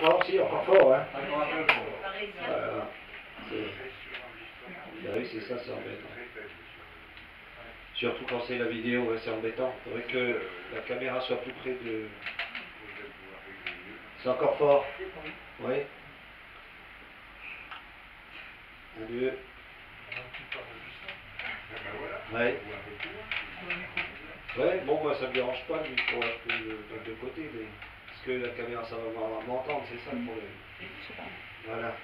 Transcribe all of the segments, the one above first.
fort, si, encore fort, hein. Encore un peu fort. Voilà. Bah oui, c'est ça, c'est embêtant. Surtout quand c'est la vidéo, ouais, c'est embêtant. Il faudrait que la caméra soit plus près de... C'est encore fort. Oui. 1, 2. Ouais. Ouais, bon, moi ça me dérange pas, lui, pour un peu de côté, mais parce que la caméra ça va m'entendre, c'est ça le problème. Voilà.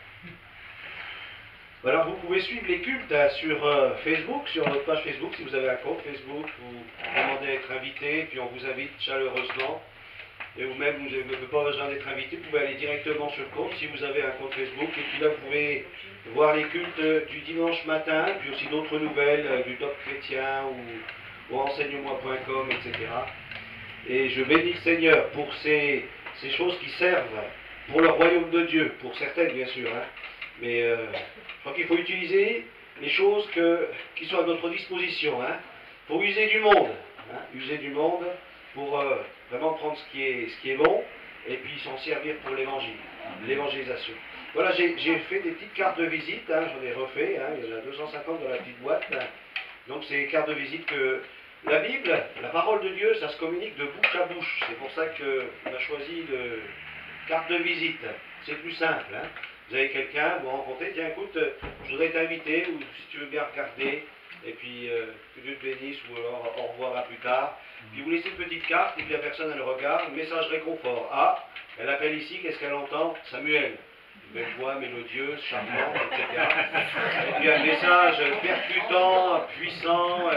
Alors vous pouvez suivre les cultes hein, sur Facebook, sur notre page Facebook, si vous avez un compte Facebook, vous demandez à être invité, puis on vous invite chaleureusement. Et vous-même, vous n'avez pas besoin d'être invité, vous pouvez aller directement sur le compte si vous avez un compte Facebook. Et puis là, vous pouvez voir les cultes du dimanche matin, puis aussi d'autres nouvelles du Top Chrétien ou enseigne-moi.com, etc. Et je bénis le Seigneur pour ces choses qui servent pour le royaume de Dieu, pour certaines bien sûr. Hein. Mais je crois qu'il faut utiliser les choses qui sont à notre disposition. Hein. Il faut user du monde. Hein. User du monde pour vraiment prendre ce qui est bon et puis s'en servir pour l'évangile, l'évangélisation. Voilà, j'ai fait des petites cartes de visite, hein, j'en ai refait, hein, il y en a 250 dans la petite boîte. Hein. Donc c'est des cartes de visite que la Bible, la parole de Dieu, ça se communique de bouche à bouche. C'est pour ça qu'on a choisi de carte de visite. C'est plus simple. Hein. Vous avez quelqu'un, vous rencontrez, tiens écoute, je voudrais t'inviter, ou si tu veux bien regarder, et puis que Dieu te bénisse, ou alors au revoir à plus tard. Puis vous laissez une petite carte, et puis la personne elle regarde, message réconfort. Ah, elle appelle ici, qu'est-ce qu'elle entend? Samuel. Une belle voix mélodieuse, charmante, etc. Et puis un message percutant, puissant,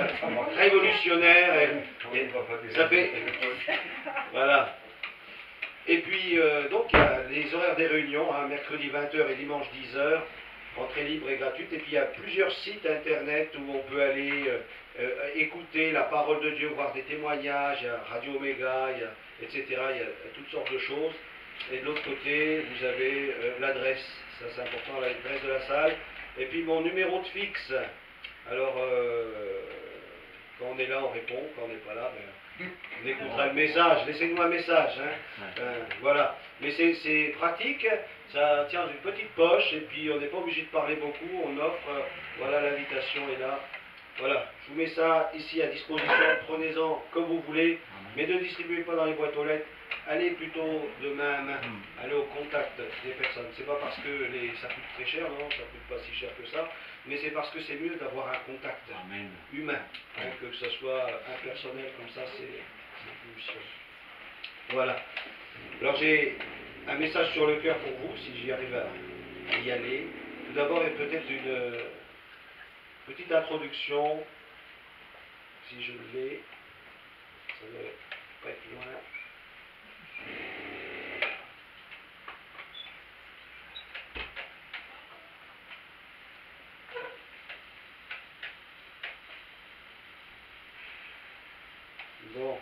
révolutionnaire, et ça fait... Voilà. Et puis, donc, il y a les horaires des réunions, hein, mercredi 20h et dimanche 10h, entrée libre et gratuite. Et puis, il y a plusieurs sites internet où on peut aller écouter la parole de Dieu, voir des témoignages, il y a Radio Omega, etc. Il y a toutes sortes de choses. Et de l'autre côté, vous avez l'adresse, ça c'est important, l'adresse de la salle. Et puis, mon numéro de fixe. Alors, quand on est là, on répond, quand on n'est pas là, ben, on écoutera le message, laissez-nous un message, hein. Voilà. Mais c'est pratique, ça tient dans une petite poche, et puis on n'est pas obligé de parler beaucoup, on offre, voilà, l'invitation est là. Voilà, je vous mets ça ici à disposition, prenez-en comme vous voulez, mais ne distribuez pas dans les boîtes aux lettres, allez plutôt de main à main, allez au contact des personnes. C'est pas parce que ça coûte très cher, non, ça coûte pas si cher que ça, mais c'est parce que c'est mieux d'avoir un contact humain, hein, que ce soit impersonnel comme ça, c'est plus... Voilà. Alors j'ai un message sur le cœur pour vous, si j'y arrive à y aller. Tout d'abord, il y a peut-être une petite introduction, si je l'ai, ça ne doit pas être loin. Bon.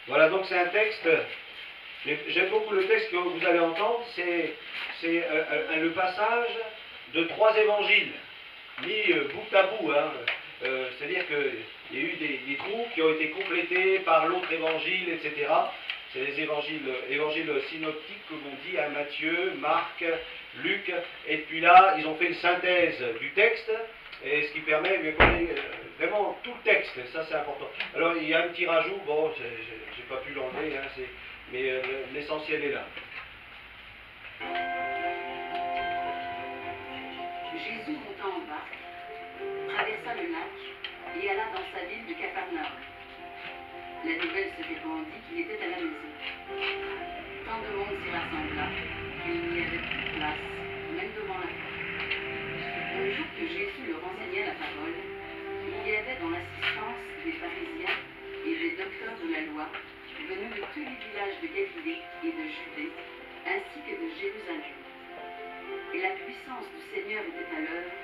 Voilà, donc c'est un texte, j'aime beaucoup le texte que vous allez entendre, c'est le passage de 3 évangiles, mis bout à bout, hein. C'est-à-dire qu'il y a eu des trous qui ont été complétés par l'autre évangile, etc. C'est les évangiles synoptiques, comme on dit, hein, Matthieu, Marc, Luc, et puis là, ils ont fait une synthèse du texte, et ce qui permet vraiment tout le texte, ça c'est important. Alors il y a un petit rajout, bon, j'ai pas pu l'enlever, hein, mais l'essentiel est là. Jésus monta en barque, traversa le lac et alla dans sa ville de Capharnaüm. La nouvelle se répandit qu'il était à la maison. Tant de monde s'y rassembla qu'il n'y avait plus de place, même devant la porte. Un jour que Jésus leur enseignait la parole, il y avait dans l'assistance des pharisiens et des docteurs de la loi, venus de tous les villages de Galilée et de Judée, ainsi que de Jérusalem. Et la puissance du Seigneur était à l'œuvre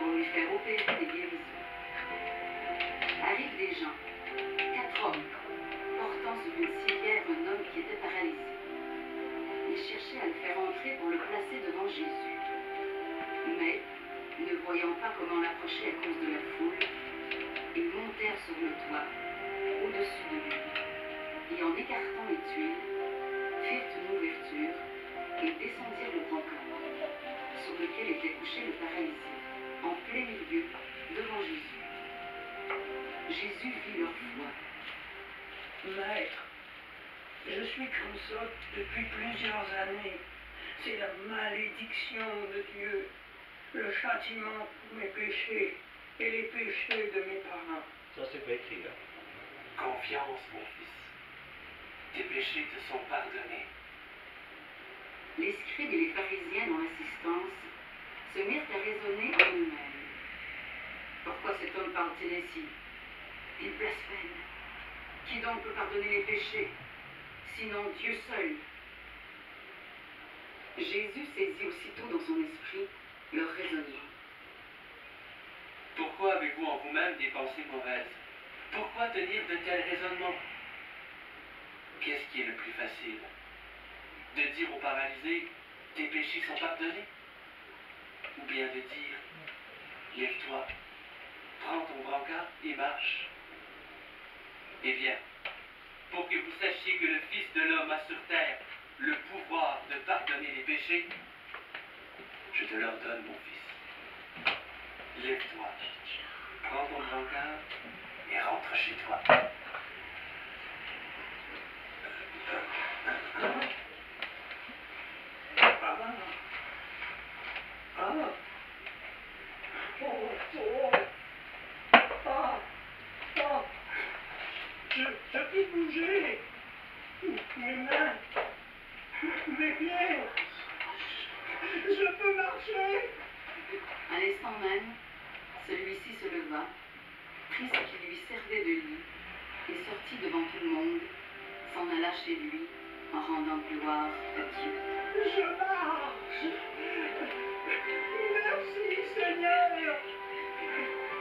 pour lui faire opérer des guérisons. Arrivent des gens, 4 hommes, portant sur une civière un homme qui était paralysé. Ils cherchaient à le faire entrer pour le placer devant Jésus. Mais, ne voyant pas comment l'approcher à cause de la foule, ils montèrent sur le toit, au-dessus de lui, et en écartant les tuiles, firent une ouverture et descendirent le brancard, sur lequel était couché le paralysé, en plein milieu, devant Jésus. Jésus vit leur foi. Maître, je suis comme ça depuis plusieurs années. C'est la malédiction de Dieu, le châtiment pour mes péchés et les péchés de mes parents. Ça, c'est pas écrit, là. Confiance, mon fils. Tes péchés te sont pardonnés. Les scribes et les pharisiens dans l'assistance se mirent à raisonner en eux-mêmes. Pourquoi cet homme parle-t-il ainsi? Il blasphème. Qui donc peut pardonner les péchés, sinon Dieu seul? Jésus saisit aussitôt dans son esprit leur raisonnement. Pourquoi avez-vous en vous-même des pensées mauvaises? Pourquoi tenir de tels raisonnements? Qu'est-ce qui est le plus facile? De dire au paralysé, tes péchés sont pardonnés? Ou bien de dire, lève-toi, prends ton brancard et marche? Eh bien, pour que vous sachiez que le Fils de l'homme a sur terre le pouvoir de pardonner les péchés, je te l'ordonne, mon fils. Lève-toi, prends ton brancard et rentre chez toi. Je peux bouger. Mes mains, mes pieds. Je peux marcher. À l'instant même, celui-ci se leva, prit ce qui lui servait de lit, et sortit devant tout le monde, s'en alla chez lui, en rendant gloire à Dieu. Je marche. Merci, Seigneur.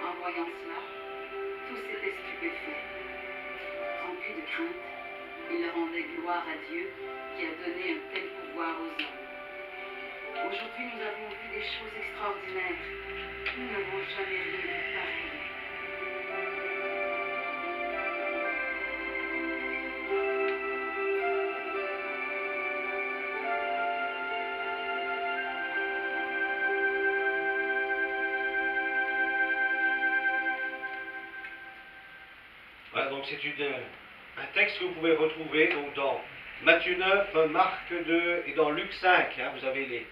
En voyant cela, tous étaient stupéfaits. Remplis de crainte, ils rendaient gloire à Dieu qui a donné un tel pouvoir aux hommes. Aujourd'hui, nous avons vu des choses extraordinaires. Nous n'avons jamais rien vu pareil. Voilà, donc c'est un texte que vous pouvez retrouver donc, dans Matthieu 9, Marc 2 et dans Luc 5. Hein, vous avez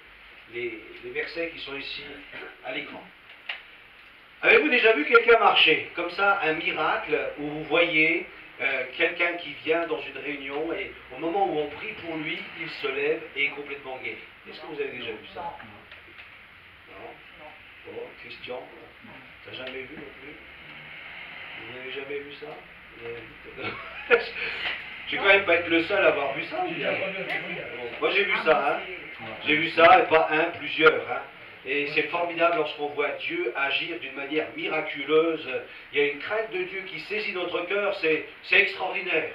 les versets qui sont ici à l'écran. Avez-vous déjà vu quelqu'un marcher comme ça, un miracle, où vous voyez quelqu'un qui vient dans une réunion et au moment où on prie pour lui, il se lève et est complètement guéri? Est-ce que vous avez déjà vu ça? Non. Bon, Christian, t'as jamais vu non plus? Vous n'avez jamais vu ça? Je vais quand même pas être le seul à avoir vu ça. Bon, moi j'ai vu ça, hein. J'ai vu ça, et pas un, plusieurs. Hein. Et c'est formidable lorsqu'on voit Dieu agir d'une manière miraculeuse. Il y a une crainte de Dieu qui saisit notre cœur, c'est extraordinaire.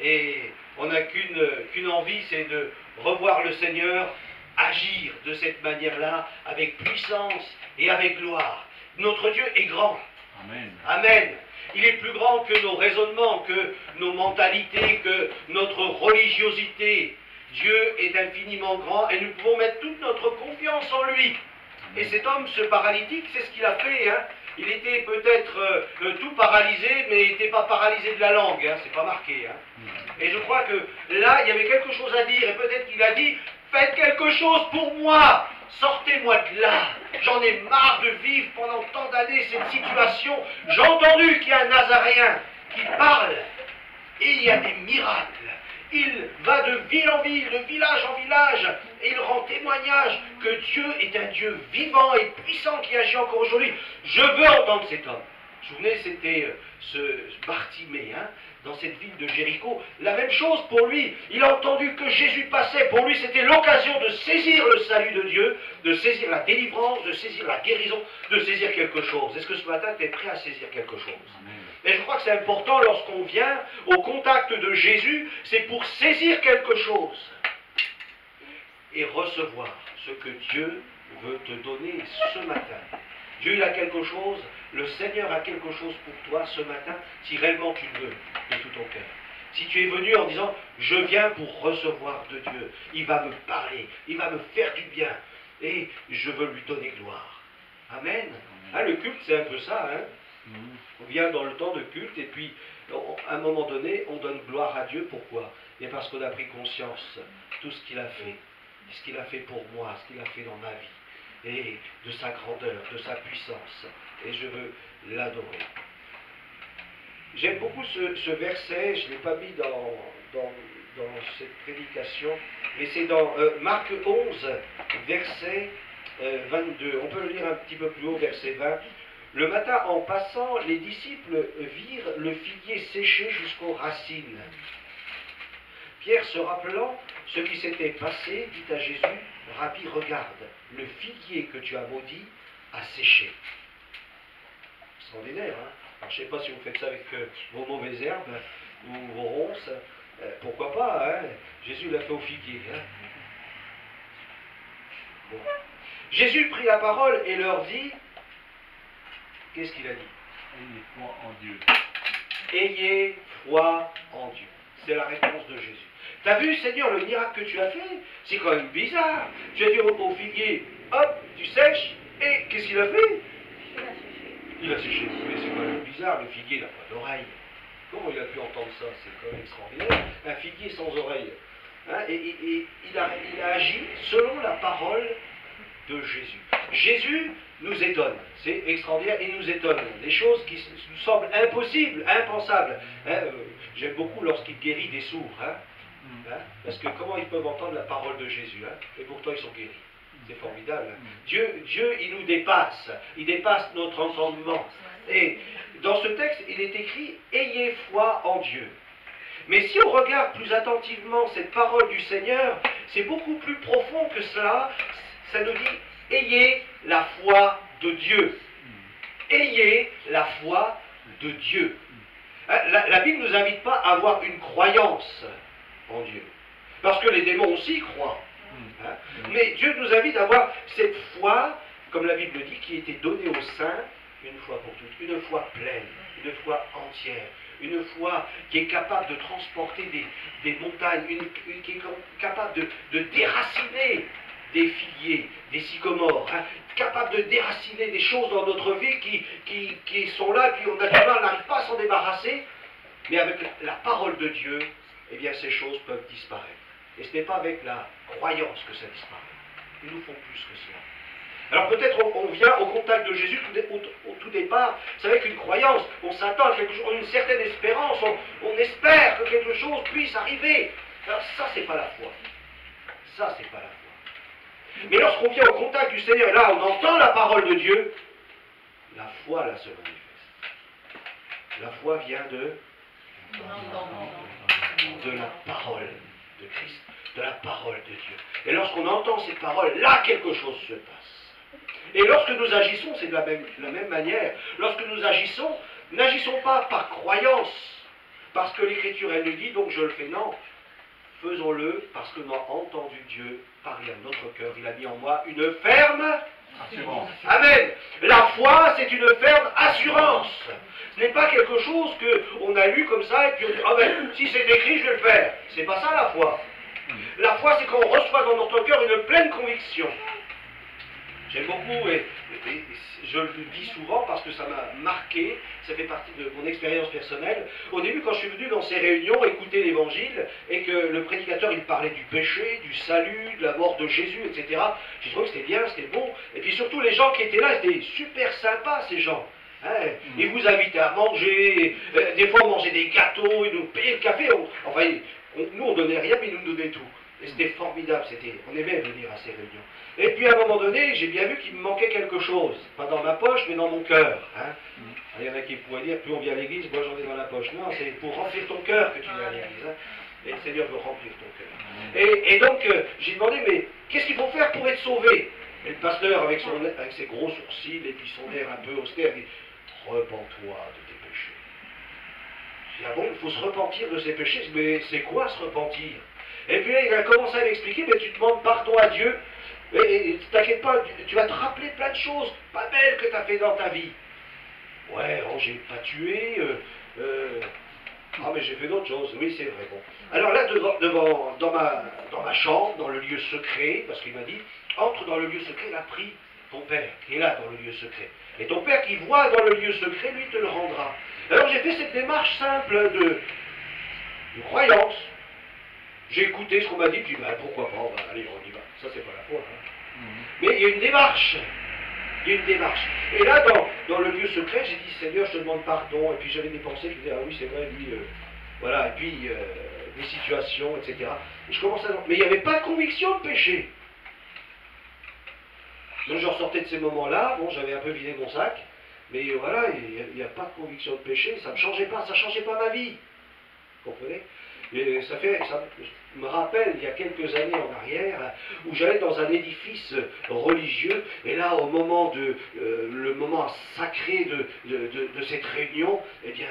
Et on n'a qu'une envie, c'est de revoir le Seigneur agir de cette manière-là, avec puissance et avec gloire. Notre Dieu est grand. Amen. Amen. Il est plus grand que nos raisonnements, que nos mentalités, que notre religiosité. Dieu est infiniment grand et nous pouvons mettre toute notre confiance en lui. Et cet homme, ce paralytique, c'est ce qu'il a fait. Hein. Il était peut-être tout paralysé, mais il n'était pas paralysé de la langue. Hein. C'est pas marqué. Hein. Et je crois que là, il y avait quelque chose à dire. Et peut-être qu'il a dit, faites quelque chose pour moi. Sortez-moi de là. J'en ai marre de vivre pendant tant d'années cette situation. J'ai entendu qu'il y a un Nazaréen qui parle. Et il y a des miracles. Il va de ville en ville, de village en village, et il rend témoignage que Dieu est un Dieu vivant et puissant qui agit encore aujourd'hui. Je veux entendre cet homme. Vous vous souvenez, c'était ce Bartimée, hein, dans cette ville de Jéricho. La même chose pour lui. Il a entendu que Jésus passait. Pour lui, c'était l'occasion de saisir le salut de Dieu, de saisir la délivrance, de saisir la guérison, de saisir quelque chose. Est-ce que ce matin, tu es prêt à saisir quelque chose? Amen. Et je crois que c'est important lorsqu'on vient au contact de Jésus, c'est pour saisir quelque chose et recevoir ce que Dieu veut te donner ce matin. Dieu, il a quelque chose, le Seigneur a quelque chose pour toi ce matin, si réellement tu le veux, de tout ton cœur. Si tu es venu en disant, je viens pour recevoir de Dieu, il va me parler, il va me faire du bien, et je veux lui donner gloire. Amen. Hein, le culte, c'est un peu ça. Hein. On vient dans le temps de culte, et puis, à un moment donné, on donne gloire à Dieu. Pourquoi? Et parce qu'on a pris conscience de tout ce qu'il a fait, ce qu'il a fait pour moi, ce qu'il a fait dans ma vie, et de sa grandeur, de sa puissance, et je veux l'adorer. J'aime beaucoup ce verset, je ne l'ai pas mis dans cette prédication, mais c'est dans Marc 11, verset 22. On peut le lire un petit peu plus haut, verset 20. Le matin, en passant, les disciples virent le figuier séché jusqu'aux racines. Pierre, se rappelant ce qui s'était passé, dit à Jésus, « Rabbi, regarde, le figuier que tu as maudit a séché. » Extraordinaire, hein? Alors, je ne sais pas si vous faites ça avec vos mauvaises herbes ou vos ronces, pourquoi pas, hein? Jésus l'a fait au figuier. Hein? Bon. Jésus prit la parole et leur dit, qu'est-ce qu'il a dit? Ayez foi en Dieu. Ayez foi en Dieu. C'est la réponse de Jésus. T'as vu, Seigneur, le miracle que tu as fait? C'est quand même bizarre. Tu as dit au figuier, hop, tu sèches, et qu'est-ce qu'il a fait? Il a séché. Mais c'est quand même bizarre, le figuier n'a pas d'oreille. Comment il a pu entendre ça? C'est quand même extraordinaire. Un figuier sans oreille. Hein? Et il a agi selon la parole de Jésus. Jésus nous étonne. C'est extraordinaire, il nous étonne. Des choses qui nous semblent impossibles, impensables. Hein? J'aime beaucoup lorsqu'il guérit des sourds. Hein? Hein? Parce que comment ils peuvent entendre la parole de Jésus, hein? Et pourtant ils sont guéris. C'est formidable. Dieu, il nous dépasse. Il dépasse notre entendement. Et dans ce texte, il est écrit « Ayez foi en Dieu ». Mais si on regarde plus attentivement cette parole du Seigneur, c'est beaucoup plus profond que cela. Ça nous dit « Ayez la foi de Dieu ». Ayez la foi de Dieu. La Bible ne nous invite pas à avoir une croyance en Dieu. Parce que les démons aussi croient. Hein? Mais Dieu nous invite à avoir cette foi, comme la Bible dit, qui était donnée aux saints une fois pour toutes, une foi pleine, une foi entière, une foi qui est capable de transporter des montagnes, qui est capable de déraciner des figuiers, des sycomores, hein? Capable de déraciner des choses dans notre vie qui sont là, puis on a du mal, on n'arrive pas à s'en débarrasser, mais avec la parole de Dieu, eh bien ces choses peuvent disparaître. Et ce n'est pas avec la croyance que ça disparaît. Il nous faut plus que cela. Alors peut-être on vient au contact de Jésus au tout départ, c'est avec une croyance, on s'attend à quelque chose, on a une certaine espérance, on espère que quelque chose puisse arriver. Alors ça, c'est pas la foi. Ça, c'est pas la foi. Mais lorsqu'on vient au contact du Seigneur, et là on entend la parole de Dieu, la foi là se manifeste. La foi vient de la parole de Christ, de la parole de Dieu. Et lorsqu'on entend ces paroles, là quelque chose se passe. Et lorsque nous agissons, c'est de la même manière. Lorsque nous agissons, n'agissons pas par croyance, parce que l'Écriture, elle nous dit, donc je le fais, non. Faisons-le parce que nous avons entendu Dieu parler à notre cœur. Il a mis en moi une ferme assurance. Amen. La foi, c'est une ferme assurance. Ce n'est pas quelque chose qu'on a lu comme ça et puis on dit, ah ben, si c'est écrit, je vais le faire. C'est pas ça la foi. La foi, c'est quand on reçoit dans notre cœur une pleine conviction. J'aime beaucoup, et je le dis souvent parce que ça m'a marqué, ça fait partie de mon expérience personnelle. Au début, quand je suis venu dans ces réunions, écouter l'évangile, et que le prédicateur, il parlait du péché, du salut, de la mort de Jésus, etc., j'ai trouvé que c'était bien, c'était bon. Et puis surtout, les gens qui étaient là, c'était super sympas, ces gens. Hein, ils vous invitaient à manger, des fois manger des gâteaux, ils nous payaient le café. Nous, on donnait rien, mais ils nous donnaient tout. Et c'était formidable, on aimait venir à ces réunions. Et puis à un moment donné, j'ai bien vu qu'il me manquait quelque chose. Pas dans ma poche, mais dans mon cœur. Hein. Il y en a qui pourraient dire, plus on vient à l'église, moi j'en ai dans la poche. Non, c'est pour remplir ton cœur que tu viens à l'église. Hein. Et le Seigneur veut remplir ton cœur. Et donc, j'ai demandé, mais qu'est-ce qu'il faut faire pour être sauvé? Et le pasteur, avec ses gros sourcils et puis son air un peu austère, dit, repens-toi de tes péchés. Je dis, ah bon, il faut se repentir de ses péchés. Mais c'est quoi se repentir? Et puis là, il a commencé à m'expliquer, mais tu demandes pardon à Dieu Et t'inquiète pas, tu vas te rappeler plein de choses pas belles que tu as fait dans ta vie. Ouais, oh, j'ai pas tué. Ah, mais j'ai fait d'autres choses. Oui, c'est vrai. Bon. Alors là, dans ma chambre, dans le lieu secret, parce qu'il m'a dit, entre dans le lieu secret, il a pris ton père, qui est là dans le lieu secret. Et ton père qui voit dans le lieu secret, lui te le rendra. Alors j'ai fait cette démarche simple de croyance. J'ai écouté ce qu'on m'a dit, puis ben, pourquoi pas, ben, allez, on y va. Ça, c'est pas la foi. Hein. Mais il y a une démarche. Il y a une démarche. Et là, dans le lieu secret, j'ai dit, Seigneur, je te demande pardon. Et puis j'avais des pensées, je me disais, ah oui, c'est vrai, lui, voilà. Et puis, des situations, etc. Et je commence à... Mais il n'y avait pas de conviction de péché. Donc je ressortais de ces moments-là, bon, j'avais un peu vidé mon sac, mais voilà, il n'y a pas de conviction de péché, ça ne changeait pas, ça ne changeait pas ma vie. Vous comprenez? Et ça me rappelle, il y a quelques années en arrière, où j'allais dans un édifice religieux, et là, au moment le moment sacré de cette réunion, eh bien,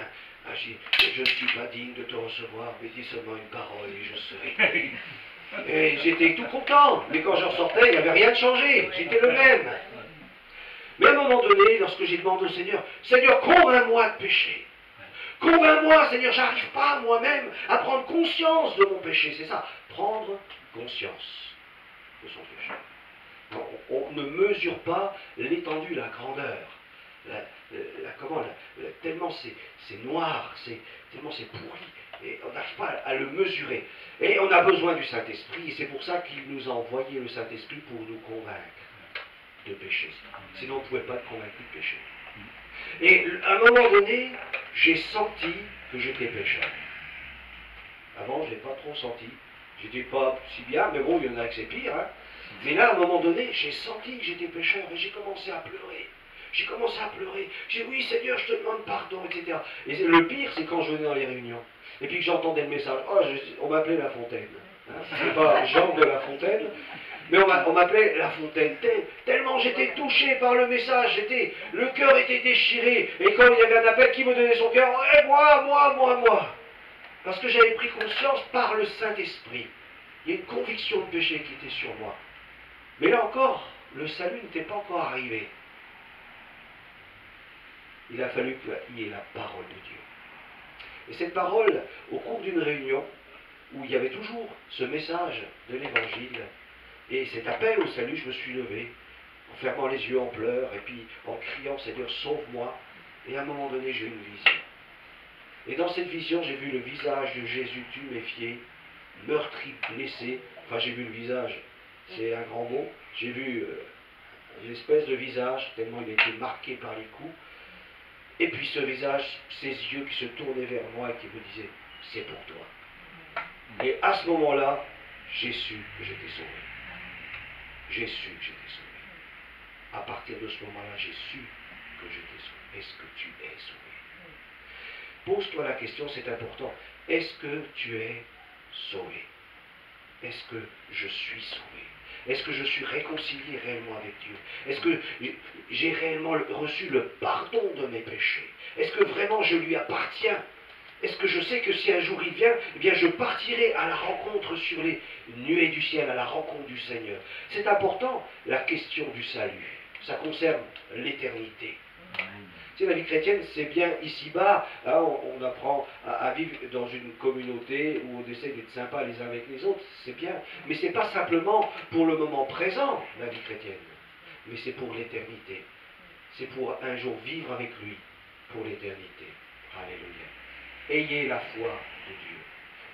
je ne suis pas digne de te recevoir, mais dis seulement une parole et je serai. Et j'étais tout content, mais quand je ressortais, il n'y avait rien de changé, j'étais le même. Mais à un moment donné, lorsque j'ai demandé au Seigneur, Seigneur, convainc-moi de péché. Convainc-moi, Seigneur, j'arrive pas moi-même à prendre conscience de mon péché. C'est ça, prendre conscience de son péché. On ne mesure pas l'étendue, la grandeur. Tellement c'est noir, tellement c'est pourri. Et on n'arrive pas à le mesurer. Et on a besoin du Saint-Esprit, et c'est pour ça qu'il nous a envoyé le Saint-Esprit pour nous convaincre de péché. Sinon, on ne pouvait pas être convaincu de péché. Et à un moment donné, j'ai senti que j'étais pécheur. Avant, je n'ai pas trop senti. J'étais pas si bien, mais bon, il y en a que c'est pire. Hein. Mais là, à un moment donné, j'ai senti que j'étais pécheur, et j'ai commencé à pleurer. J'ai commencé à pleurer. J'ai dit, oui, Seigneur, je te demande pardon, etc. Et le pire, c'est quand je venais dans les réunions. Et puis que j'entendais le message. Oh, on m'appelait La Fontaine. Hein, c'est pas Jean de La Fontaine, mais on m'appelait La Fontaine. Tellement j'étais touché par le message, le cœur était déchiré. Et quand il y avait un appel, qui me donnait son cœur? Eh, moi. Parce que j'avais pris conscience par le Saint-Esprit. Il y a une conviction de péché qui était sur moi. Mais là encore, le salut n'était pas encore arrivé. Il a fallu qu'il y ait la parole de Dieu. Et cette parole, au cours d'une réunion, où il y avait toujours ce message de l'Évangile, et cet appel au salut, je me suis levé, en fermant les yeux en pleurs, et puis en criant, Seigneur, sauve-moi. Et à un moment donné, j'ai eu une vision. Et dans cette vision, j'ai vu le visage de Jésus tuméfié, meurtri, blessé. Enfin, j'ai vu le visage, c'est un grand mot. J'ai vu une espèce de visage, tellement il était marqué par les coups. Et puis ce visage, ces yeux qui se tournaient vers moi et qui me disaient, c'est pour toi. Et à ce moment-là, j'ai su que j'étais sauvé. J'ai su que j'étais sauvé. À partir de ce moment-là, j'ai su que j'étais sauvé. Est-ce que tu es sauvé? Pose-toi la question, c'est important. Est-ce que tu es sauvé? Est-ce que je suis sauvé? Est-ce que je suis réconcilié réellement avec Dieu? Est-ce que j'ai réellement reçu le pardon de mes péchés? Est-ce que vraiment je lui appartiens? Est-ce que je sais que si un jour il vient, eh bien je partirai à la rencontre sur les nuées du ciel, à la rencontre du Seigneur? C'est important, la question du salut. Ça concerne l'éternité. Tu sais, la vie chrétienne, c'est bien ici-bas, hein, on apprend à vivre dans une communauté où on essaie d'être sympa les uns avec les autres, c'est bien. Mais ce n'est pas simplement pour le moment présent, la vie chrétienne, mais c'est pour l'éternité. C'est pour un jour vivre avec lui, pour l'éternité. Alléluia. Ayez la foi de Dieu.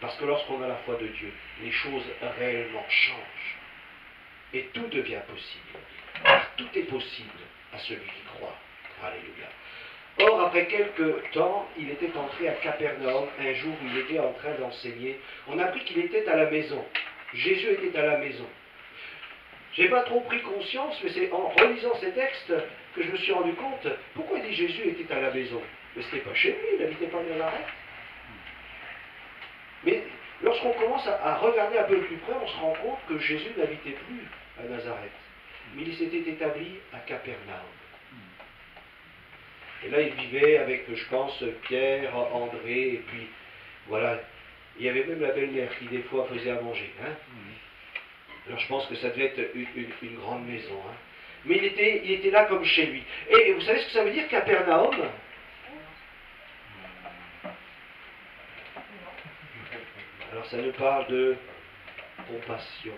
Parce que lorsqu'on a la foi de Dieu, les choses réellement changent. Et tout devient possible. Car tout est possible à celui qui croit. Alléluia. Or, après quelques temps, il était entré à Capernaum, un jour où il était en train d'enseigner. On a appris qu'il était à la maison. Jésus était à la maison. Je n'ai pas trop pris conscience, mais c'est en relisant ces textes que je me suis rendu compte, pourquoi il dit Jésus était à la maison? Mais ce n'était pas chez lui, il n'habitait pas à Nazareth. Mais lorsqu'on commence à regarder un peu plus près, on se rend compte que Jésus n'habitait plus à Nazareth, mais il s'était établi à Capernaum. Et là, il vivait avec, je pense, Pierre, André, et puis, voilà, il y avait même la belle-mère qui, des fois, faisait à manger. Hein. Alors je pense que ça devait être une grande maison. Hein. Mais il était là comme chez lui. Et vous savez ce que ça veut dire, Capernaum? Alors ça nous parle de compassion.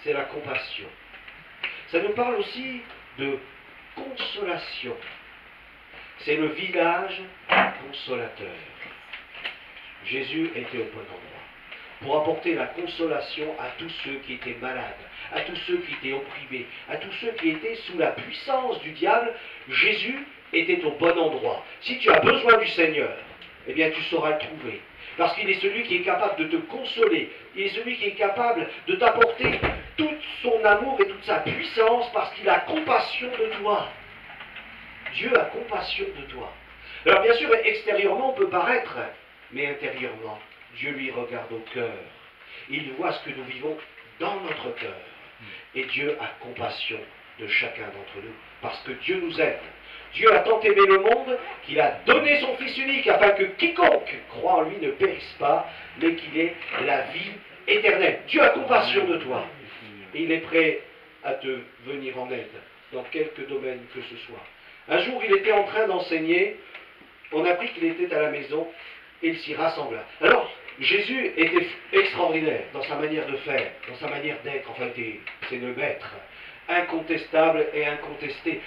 C'est la compassion. Ça nous parle aussi de consolation. C'est le village consolateur. Jésus était au bon endroit pour apporter la consolation à tous ceux qui étaient malades, à tous ceux qui étaient opprimés, à tous ceux qui étaient sous la puissance du diable. Jésus était au bon endroit. Si tu as besoin du Seigneur, eh bien tu sauras le trouver. Parce qu'il est celui qui est capable de te consoler. Il est celui qui est capable de t'apporter tout son amour et toute sa puissance parce qu'il a compassion de toi. Dieu a compassion de toi. Alors bien sûr, extérieurement, on peut paraître, mais intérieurement, Dieu lui regarde au cœur. Il voit ce que nous vivons dans notre cœur. Et Dieu a compassion de chacun d'entre nous. Parce que Dieu nous aime. Dieu a tant aimé le monde qu'il a donné son Fils unique afin que quiconque croit en lui ne périsse pas, mais qu'il ait la vie éternelle. Dieu a compassion de toi. Et il est prêt à te venir en aide dans quelque domaine que ce soit. Un jour, il était en train d'enseigner. On a appris qu'il était à la maison et il s'y rassembla. Alors, Jésus était extraordinaire dans sa manière de faire, dans sa manière d'être. Enfin, c'est le maître, incontestable et incontesté.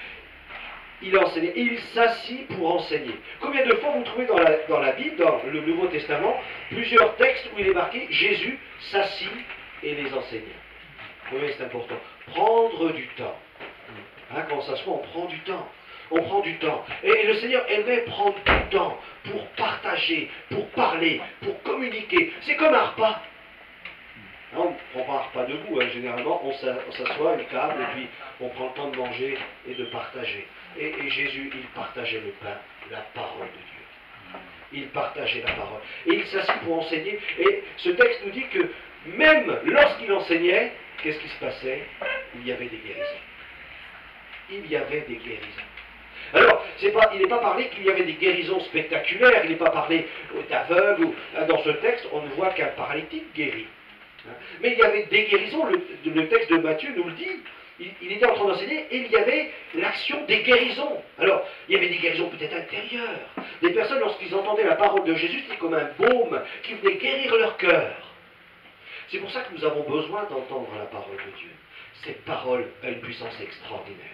Il enseignait, et il s'assit pour enseigner. Combien de fois vous trouvez dans la Bible, dans le Nouveau Testament, plusieurs textes où il est marqué Jésus s'assit et les enseignait. Oui, c'est important. Prendre du temps. Hein, quand on s'assoit, on prend du temps. On prend du temps. Et le Seigneur aimait prendre du temps pour partager, pour parler, pour communiquer. C'est comme un repas. Hein, on ne prend pas un repas debout, hein. Généralement, on s'assoit, une table, et puis on prend le temps de manger et de partager. Et Jésus, il partageait le pain, la parole de Dieu. Il partageait la parole. Et il s'assit pour enseigner. Et ce texte nous dit que même lorsqu'il enseignait, qu'est-ce qui se passait? Il y avait des guérisons. Il y avait des guérisons. Alors, il n'est pas parlé qu'il y avait des guérisons spectaculaires, il n'est pas parlé d'aveugles, dans ce texte, on ne voit qu'un paralytique guéri. Mais il y avait des guérisons, le texte de Matthieu nous le dit, il était en train d'enseigner, et il y avait l'action des guérisons. Alors, il y avait des guérisons peut-être intérieures. Des personnes, lorsqu'ils entendaient la parole de Jésus, c'était comme un baume qui venait guérir leur cœur. C'est pour ça que nous avons besoin d'entendre la parole de Dieu. Cette parole a une puissance extraordinaire.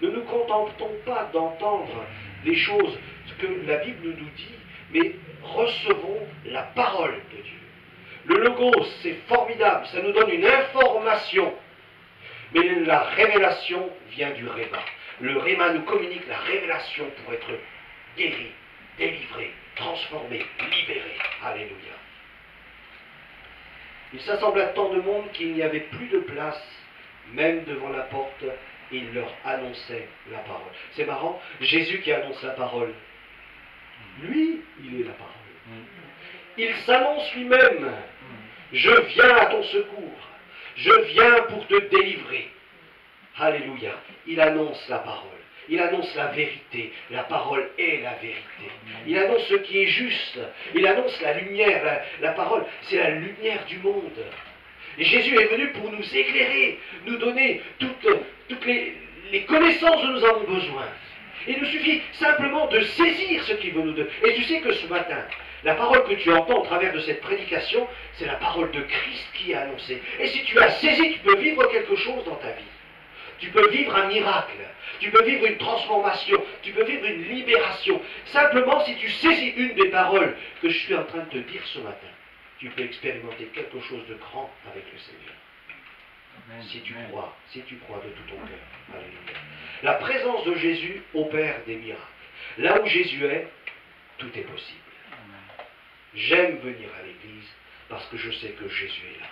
Ne nous contentons pas d'entendre des choses que la Bible nous dit, mais recevons la parole de Dieu. Le logos, c'est formidable, ça nous donne une information. Mais la révélation vient du réma. Le réma nous communique la révélation pour être guéri, délivré, transformé, libéré. Alléluia. Il s'assembla tant de monde qu'il n'y avait plus de place, même devant la porte. Il leur annonçait la parole. C'est marrant, Jésus qui annonce la parole. Lui, il est la parole. Il s'annonce lui-même. Je viens à ton secours. Je viens pour te délivrer. Alléluia. Il annonce la parole. Il annonce la vérité. La parole est la vérité. Il annonce ce qui est juste. Il annonce la lumière. La parole, c'est la lumière du monde. Et Jésus est venu pour nous éclairer, nous donner toutes les connaissances dont nous avons besoin. Il nous suffit simplement de saisir ce qu'il veut nous donner. Et tu sais que ce matin, la parole que tu entends au travers de cette prédication, c'est la parole de Christ qui est annoncée. Et si tu as saisi, tu peux vivre quelque chose dans ta vie. Tu peux vivre un miracle. Tu peux vivre une transformation. Tu peux vivre une libération. Simplement, si tu saisis une des paroles que je suis en train de te dire ce matin, tu peux expérimenter quelque chose de grand avec le Seigneur. Amen. Si tu crois de tout ton cœur. Alléluia. La présence de Jésus opère des miracles. Là où Jésus est, tout est possible. J'aime venir à l'église parce que je sais que Jésus est là.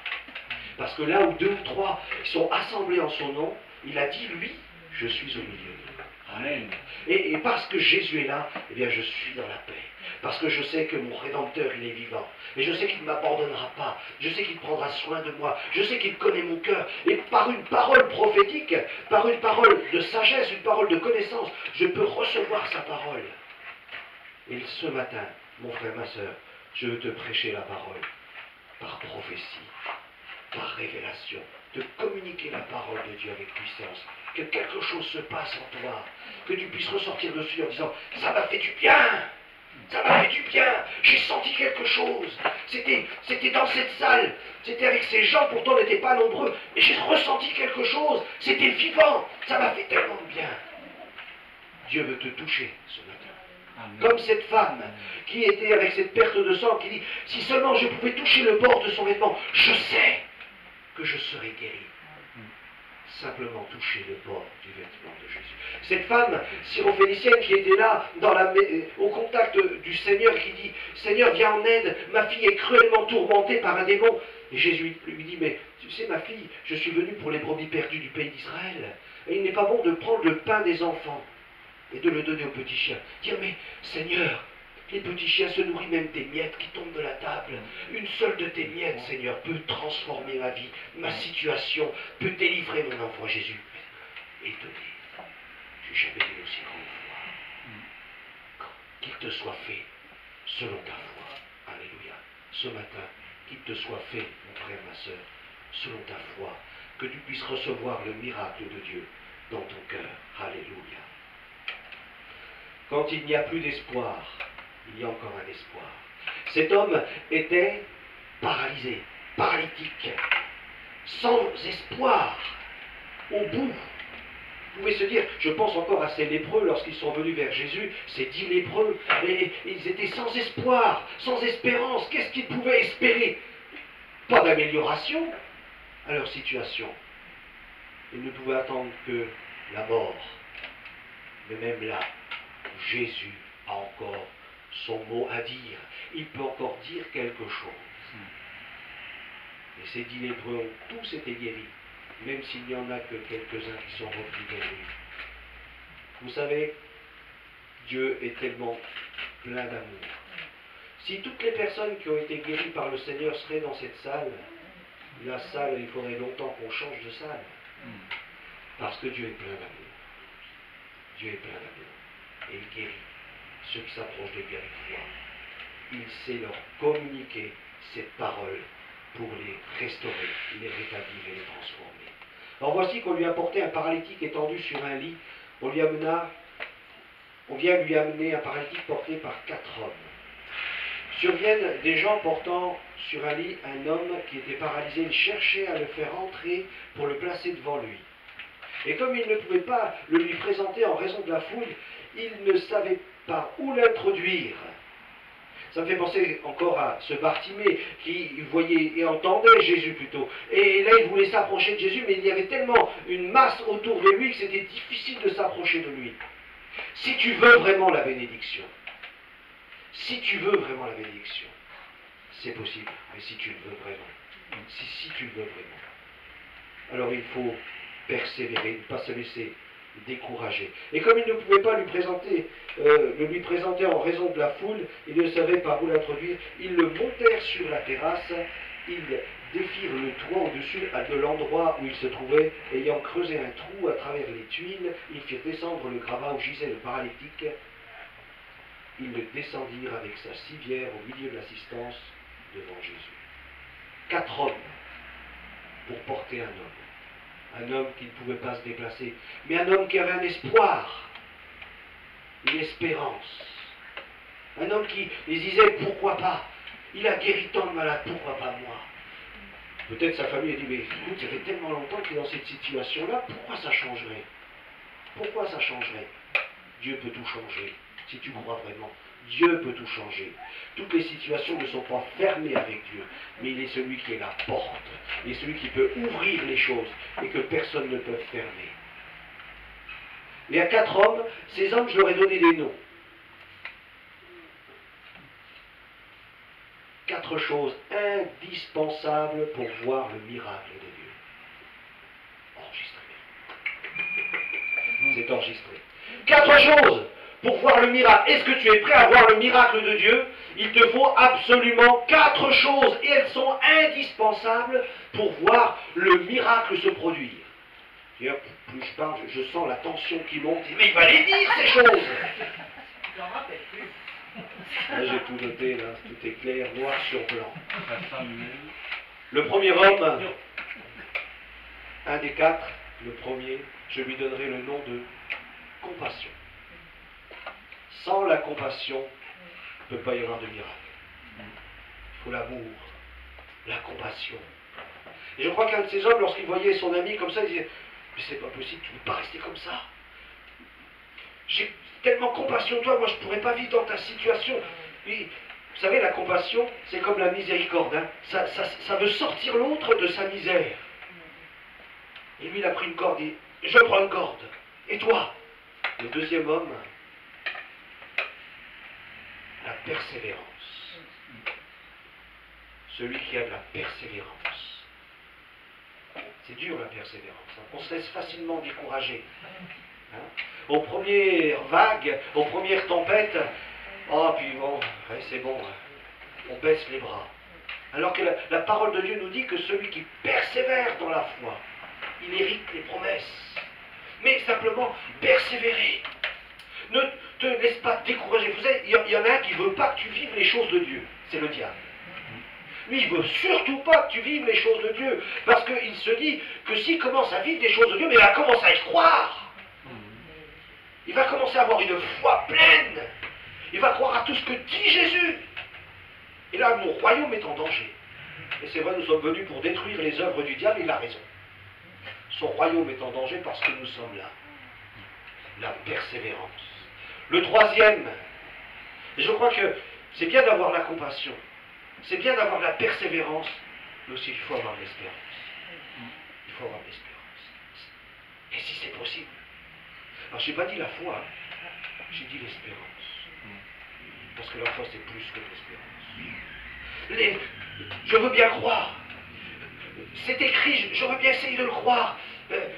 Parce que là où 2 ou 3 sont assemblés en son nom, il a dit, lui, je suis au milieu d'eux. Amen. Et parce que Jésus est là, eh bien je suis dans la paix. Parce que je sais que mon Rédempteur, il est vivant. Et je sais qu'il ne m'abandonnera pas. Je sais qu'il prendra soin de moi. Je sais qu'il connaît mon cœur. Et par une parole prophétique, par une parole de sagesse, une parole de connaissance, je peux recevoir sa parole. Et ce matin, mon frère, ma soeur, je veux te prêcher la parole par prophétie. par révélation, de communiquer la parole de Dieu avec puissance, que quelque chose se passe en toi, que tu puisses ressortir dessus en disant « ça m'a fait du bien !» Ça m'a fait du bien, j'ai senti quelque chose. C'était dans cette salle, c'était avec ces gens, pourtant on n'était pas nombreux, mais j'ai ressenti quelque chose, c'était vivant, ça m'a fait tellement de bien. Dieu veut te toucher ce matin. Amen. Comme cette femme qui était avec cette perte de sang, qui dit, si seulement je pouvais toucher le bord de son vêtement, je sais que je serai guéri. Simplement toucher le bord du vêtement de Jésus. Cette femme syrophénicienne qui était là au contact du Seigneur, qui dit « Seigneur, viens en aide, ma fille est cruellement tourmentée par un démon. » Et Jésus lui dit « Mais tu sais ma fille, je suis venu pour les brebis perdues du pays d'Israël. Et il n'est pas bon de prendre le pain des enfants et de le donner aux petits chiens. » Dire « Mais Seigneur, les petits chiens se nourrissent même des miettes qui tombent de la table. Une seule de tes miettes, Seigneur, peut transformer ma vie, ma situation, peut délivrer mon enfant Jésus. Étonné, je n'ai jamais vu aussi grande foi. Qu'il te soit fait selon ta foi. Alléluia. Ce matin, qu'il te soit fait, mon frère, ma soeur, selon ta foi, que tu puisses recevoir le miracle de Dieu dans ton cœur. Alléluia. Quand il n'y a plus d'espoir, il y a encore un espoir. Cet homme était paralysé, paralytique, sans espoir, au bout. Vous pouvez se dire, je pense encore à ces lépreux lorsqu'ils sont venus vers Jésus, ces 10 lépreux, et ils étaient sans espoir, sans espérance. Qu'est-ce qu'ils pouvaient espérer? Pas d'amélioration à leur situation. Ils ne pouvaient attendre que la mort. Mais même là, Jésus a encore son mot à dire. Il peut encore dire quelque chose. Et ces 10 lépreux ont tous été guéris, même s'il n'y en a que quelques-uns qui sont revenus vers lui. Vous savez, Dieu est tellement plein d'amour. Si toutes les personnes qui ont été guéries par le Seigneur seraient dans cette salle, la salle, il faudrait longtemps qu'on change de salle. Parce que Dieu est plein d'amour. Dieu est plein d'amour. Et il guérit ceux qui s'approchent de lui avec foi. Il sait leur communiquer cette parole pour les restaurer, les rétablir et les transformer. Alors voici qu'on lui a porté un paralytique étendu sur un lit. On vient lui amener un paralytique porté par 4 hommes. Surviennent des gens portant sur un lit un homme qui était paralysé. Ils cherchaient à le faire entrer pour le placer devant lui. Et comme ils ne pouvaient pas le lui présenter en raison de la foule, ils ne savaient pas où l'introduire. Ça me fait penser encore à ce Bartimée qui voyait et entendait Jésus plutôt. Et là, il voulait s'approcher de Jésus, mais il y avait tellement une masse autour de lui que c'était difficile de s'approcher de lui. Si tu veux vraiment la bénédiction, si tu veux vraiment la bénédiction, c'est possible, mais si tu le veux vraiment, si tu le veux vraiment, alors il faut persévérer, ne pas se laisser découragé. Et comme il ne pouvait pas le lui présenter en raison de la foule, il ne savait pas où l'introduire, ils le montèrent sur la terrasse, ils défirent le toit au-dessus de l'endroit où il se trouvait, ayant creusé un trou à travers les tuiles, ils firent descendre le grabat où gisait le paralytique, ils le descendirent avec sa civière au milieu de l'assistance devant Jésus. 4 hommes pour porter un homme. Un homme qui ne pouvait pas se déplacer, mais un homme qui avait un espoir, une espérance. Un homme qui les disait, pourquoi pas? Il a guéri tant de malades, pourquoi pas moi? Peut-être sa famille a dit, mais écoute, ça fait tellement longtemps qu'il est dans cette situation-là, pourquoi ça changerait? Pourquoi ça changerait? Dieu peut tout changer, si tu crois vraiment. Dieu peut tout changer. Toutes les situations ne sont pas fermées avec Dieu, mais il est celui qui est la porte. Il est celui qui peut ouvrir les choses et que personne ne peut fermer. Il y a 4 hommes, ces hommes, je leur ai donné des noms. 4 choses indispensables pour voir le miracle de Dieu. Enregistré. C'est enregistré. 4 choses pour voir le miracle. Est-ce que tu es prêt à voir le miracle de Dieu? Il te faut absolument 4 choses et elles sont indispensables pour voir le miracle se produire. D'ailleurs, plus je parle, je sens la tension qui monte. Mais il va les dire ces choses. J'en rappelle plus. Là, j'ai tout noté, là, tout est clair, noir sur blanc. Le premier homme, un des quatre, le premier, je lui donnerai le nom de compassion. Sans la compassion, il ne peut pas y avoir de miracle. Il faut l'amour, la compassion. Et je crois qu'un de ces hommes, lorsqu'il voyait son ami comme ça, il disait, mais c'est pas possible, tu ne peux pas rester comme ça. J'ai tellement compassion de toi, moi je ne pourrais pas vivre dans ta situation. Et, vous savez, la compassion, c'est comme la miséricorde. Hein. Ça veut sortir l'autre de sa misère. Et lui, il a pris une corde, et je prends une corde. Et toi? Le deuxième homme, la persévérance. Celui qui a de la persévérance. C'est dur la persévérance. Hein. On se laisse facilement décourager. Hein. Aux premières vagues, aux premières tempêtes, oh puis bon, ouais, c'est bon, on baisse les bras. Alors que la parole de Dieu nous dit que celui qui persévère dans la foi, il hérite les promesses. Mais simplement, persévérer. Ne te laisse pas te décourager. Vous savez, il y en a un qui ne veut pas que tu vives les choses de Dieu. C'est le diable. Lui, il ne veut surtout pas que tu vives les choses de Dieu. Parce qu'il se dit que s'il commence à vivre des choses de Dieu, mais il va commencer à y croire. Il va commencer à avoir une foi pleine. Il va croire à tout ce que dit Jésus. Et là, mon royaume est en danger. Et c'est vrai, nous sommes venus pour détruire les œuvres du diable, il a raison. Son royaume est en danger parce que nous sommes là. La persévérance. Le troisième, et je crois que c'est bien d'avoir la compassion, c'est bien d'avoir la persévérance, mais aussi il faut avoir l'espérance. Il faut avoir l'espérance. Et si c'est possible. Alors je n'ai pas dit la foi, hein. J'ai dit l'espérance. Parce que la foi c'est plus que l'espérance. Je veux bien croire. C'est écrit, je veux bien essayer de le croire.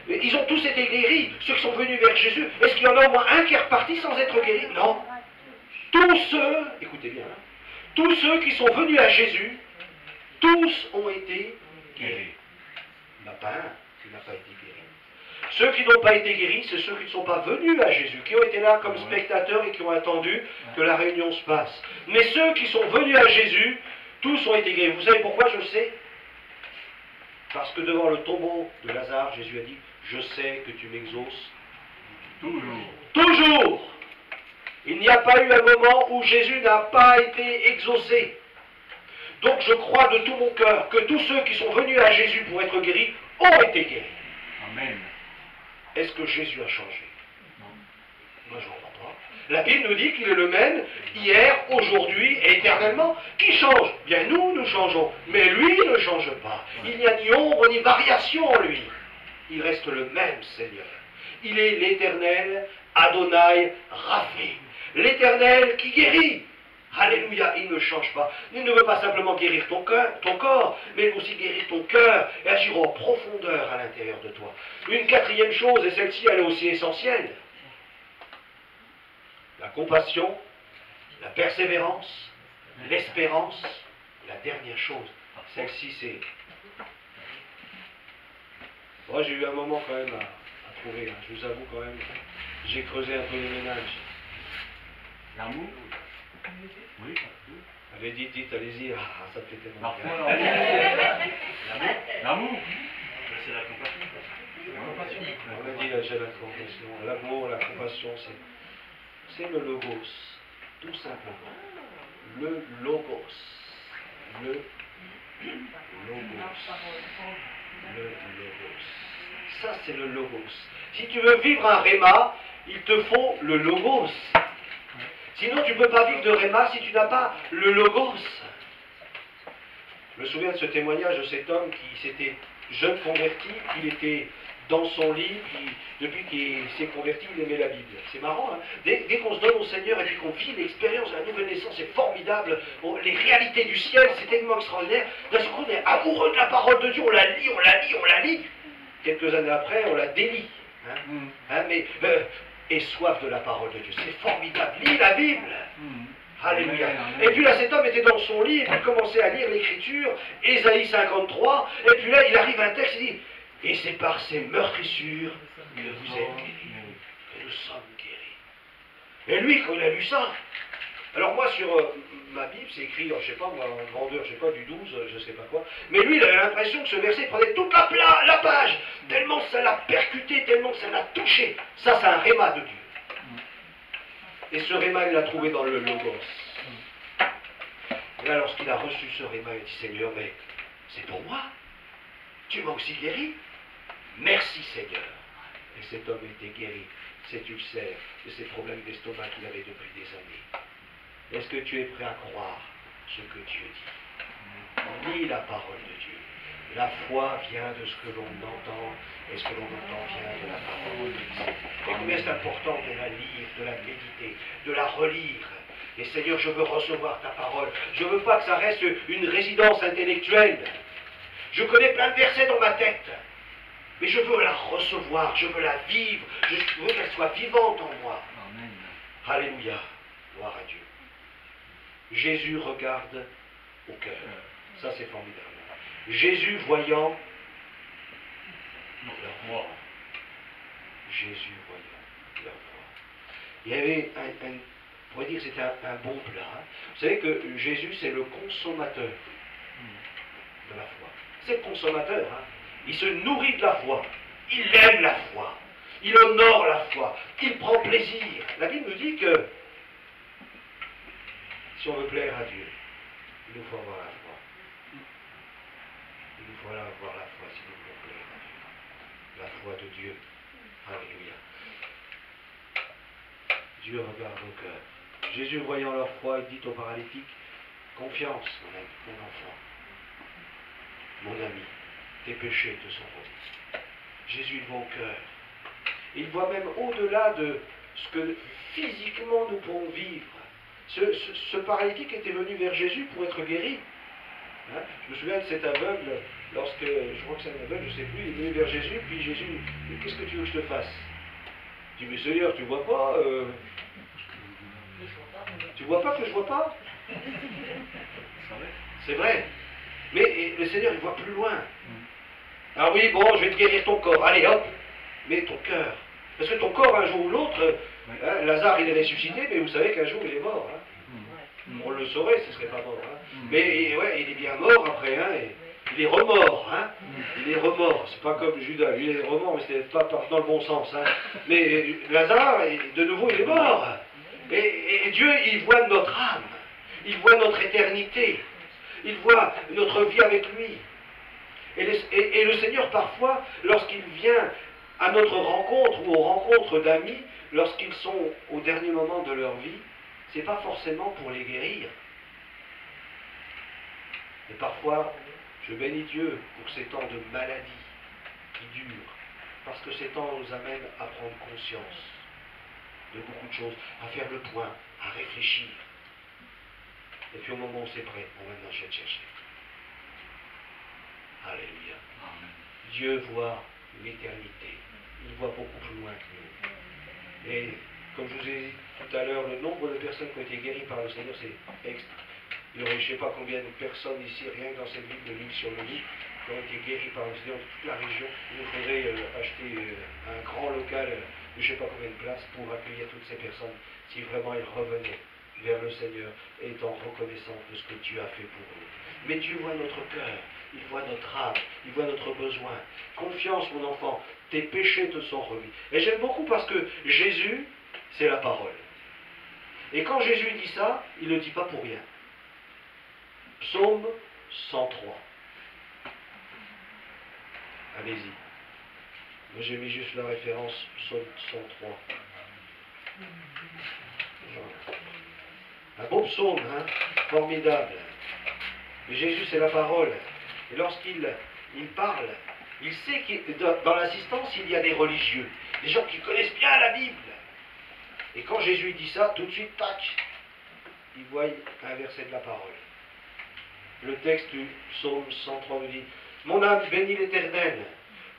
Ils ont tous été guéris, ceux qui sont venus vers Jésus. Est-ce qu'il y en a au moins un qui est reparti sans être guéri? Non. Tous ceux, écoutez bien, hein, tous ceux qui sont venus à Jésus, tous ont été guéris. Il n'y en a pas un qui n'a pas été guéri. Ceux qui n'ont pas été guéris, c'est ceux qui ne sont pas venus à Jésus, qui ont été là comme spectateurs et qui ont attendu que la réunion se passe. Mais ceux qui sont venus à Jésus, tous ont été guéris. Vous savez pourquoi je le sais? Parce que devant le tombeau de Lazare, Jésus a dit, je sais que tu m'exauces toujours. Toujours. Il n'y a pas eu un moment où Jésus n'a pas été exaucé. Donc je crois de tout mon cœur que tous ceux qui sont venus à Jésus pour être guéris ont été guéris. Amen. Est-ce que Jésus a changé? Non. Moi je ne crois pas. La Bible nous dit qu'il est le même hier, aujourd'hui et éternellement. Qui change? Bien nous changeons. Mais lui ne change pas. Il n'y a ni ombre ni variation en lui. Il reste le même Seigneur. Il est l'Éternel Adonai Rapha. L'Éternel qui guérit. Alléluia, il ne change pas. Il ne veut pas simplement guérir ton corps, mais aussi guérir ton cœur et agir en profondeur à l'intérieur de toi. Une quatrième chose, et celle-ci elle est aussi essentielle, la compassion, la persévérance, l'espérance, la dernière chose, celle-ci c'est... Moi j'ai eu un moment quand même à trouver, hein. Je vous avoue quand même, j'ai creusé un peu les ménages. L'amour? Oui. Allez, dites, allez-y, ça me fait tellement Parfois, bien. l'amour. C'est la compassion. La compassion. On a dit là, j'ai la compassion. L'amour, la compassion, c'est le logos. Tout simplement. Le logos. Le logos. Le logos. Ça, c'est le logos. Si tu veux vivre un réma, il te faut le logos. Sinon, tu ne peux pas vivre de réma si tu n'as pas le logos. Je me souviens de ce témoignage de cet homme qui s'était jeune converti, il était dans son lit, puis depuis qu'il s'est converti, il aimait la Bible. C'est marrant, hein? Dès qu'on se donne au Seigneur et puis qu'on vit l'expérience de la nouvelle naissance, c'est formidable. Les réalités du ciel, c'est tellement extraordinaire. D'un coup, on est amoureux de la parole de Dieu, on la lit, on la lit, on la lit. Quelques années après, on la délie. Mais et soif de la parole de Dieu. C'est formidable. Lis la Bible. Alléluia. Et puis là, cet homme était dans son lit et puis il commençait à lire l'Écriture, Ésaïe 53, et puis là, il arrive à un texte, il dit, et c'est par ces meurtrissures que vous êtes guéris, que nous sommes guéris. Et lui, quand il a lu ça, Alors moi, sur ma Bible, c'est écrit, je sais pas, moi, en grandeur, je sais pas, du 12, je sais pas quoi. Mais lui, il avait l'impression que ce verset prenait toute la page, tellement ça l'a percuté, tellement ça l'a touché. Ça, c'est un réma de Dieu. Et ce réma, il l'a trouvé dans le Logos. Et là, lorsqu'il a reçu ce réma, il dit, Seigneur, mais c'est pour moi. Tu m'as aussi guéri. Merci, Seigneur. Et cet homme était guéri, cet ulcère, de ces problèmes d'estomac qu'il avait depuis des années. Est-ce que tu es prêt à croire ce que Dieu dit? Lis la parole de Dieu. La foi vient de ce que l'on entend, et ce que l'on entend vient de la parole de Dieu. Et combien c'est important de la lire, de la méditer, de la relire. Et Seigneur, je veux recevoir ta parole. Je ne veux pas que ça reste une résidence intellectuelle. Je connais plein de versets dans ma tête. Mais je veux la recevoir, je veux la vivre, je veux qu'elle soit vivante en moi. Amen. Alléluia, gloire à Dieu. Jésus regarde au cœur. Ça, c'est formidable. Jésus voyant leur foi. Jésus voyant leur foi. Il y avait on pourrait dire que c'était un bon plat. Hein. Vous savez que Jésus, c'est le consommateur de la foi. C'est le consommateur. Hein. Il se nourrit de la foi. Il aime la foi. Il honore la foi. Il prend plaisir. La Bible nous dit que si on veut plaire à Dieu, il nous faut avoir la foi. Il nous faut avoir la foi si nous voulons plaire à Dieu. La foi de Dieu. Alléluia. Dieu regarde au cœur. Jésus, voyant leur foi, il dit au paralytique, confiance, mon enfant, mon ami, tes péchés te sont remis. Jésus, il voit au cœur. Il voit même au-delà de ce que physiquement nous pouvons vivre. Ce paralytique était venu vers Jésus pour être guéri. Hein? Je me souviens de cet aveugle, lorsque, je crois que c'est un aveugle, je ne sais plus, il est venu vers Jésus, puis Jésus, qu'est-ce que tu veux que je te fasse? Il dit, mais Seigneur, tu vois pas tu vois pas que je vois pas? C'est vrai. Mais le Seigneur, il voit plus loin. Ah oui, bon, je vais te guérir ton corps. Allez, hop, mais ton cœur. Parce que ton corps, un jour ou l'autre, hein, Lazare, il est ressuscité, mais vous savez qu'un jour, il est mort. Hein. On le saurait, ce ne serait pas mort. Hein. Mais ouais, il est bien mort après, hein, et il est remort. Hein. Il est remort. C'est pas comme Judas, lui, il est remort, mais c'est pas dans le bon sens. Hein. Mais Lazare, de nouveau, il est mort. Et Dieu, il voit notre âme. Il voit notre éternité. Il voit notre vie avec lui. Et le Seigneur, parfois, lorsqu'il vient à notre rencontre ou aux rencontres d'amis, lorsqu'ils sont au dernier moment de leur vie, ce n'est pas forcément pour les guérir. Et parfois, je bénis Dieu pour ces temps de maladie qui durent, parce que ces temps nous amènent à prendre conscience de beaucoup de choses, à faire le point, à réfléchir. Et puis au moment où c'est prêt, bon, maintenant je vais te chercher. Alléluia. Amen. Dieu voit l'éternité. Il voit beaucoup plus loin que nous. Et comme je vous ai dit tout à l'heure, le nombre de personnes qui ont été guéries par le Seigneur, c'est extra. Il y aurait je ne sais pas combien de personnes ici, rien que dans cette ville de l'île sur le lit, qui ont été guéries par le Seigneur de toute la région. Il nous faudrait acheter un grand local de je ne sais pas combien de places pour accueillir toutes ces personnes, si vraiment elles revenaient vers le Seigneur, étant reconnaissants de ce que Dieu a fait pour eux. Mais Dieu voit notre cœur, il voit notre âme, il voit notre besoin. Confiance, mon enfant, tes péchés te sont remis. Et j'aime beaucoup parce que Jésus, c'est la parole. Et quand Jésus dit ça, il ne le dit pas pour rien. Psaume 103. Allez-y. Moi j'ai mis juste la référence Psaume 103. Un beau psaume, hein, formidable. Mais Jésus, c'est la parole. Et lorsqu'il parle, il sait que dans l'assistance, il y a des religieux, des gens qui connaissent bien la Bible. Et quand Jésus dit ça, tout de suite, tac, il voit un verset de la parole. Le texte du psaume 103 nous dit, « Mon âme bénit l'Éternel,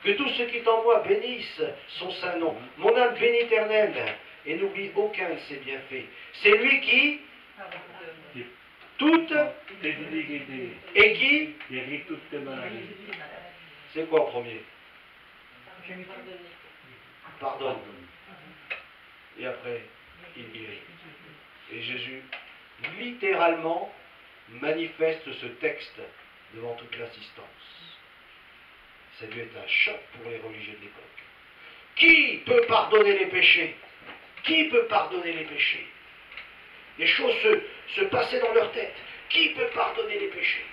que tous ceux qui t'en voient bénissent son saint nom. Mon âme bénit l'Éternel, et n'oublie aucun de ses bienfaits. C'est lui qui toutes tes iniquités, et qui guéris toutes tes maladies. C'est quoi en premier? Pardonne. Et après, il guérit. Et Jésus littéralement manifeste ce texte devant toute l'assistance. Ça a dû être un choc pour les religieux de l'époque. Qui peut pardonner les péchés? Qui peut pardonner les péchés? Les choses se passaient dans leur tête. Qui peut pardonner les péchés?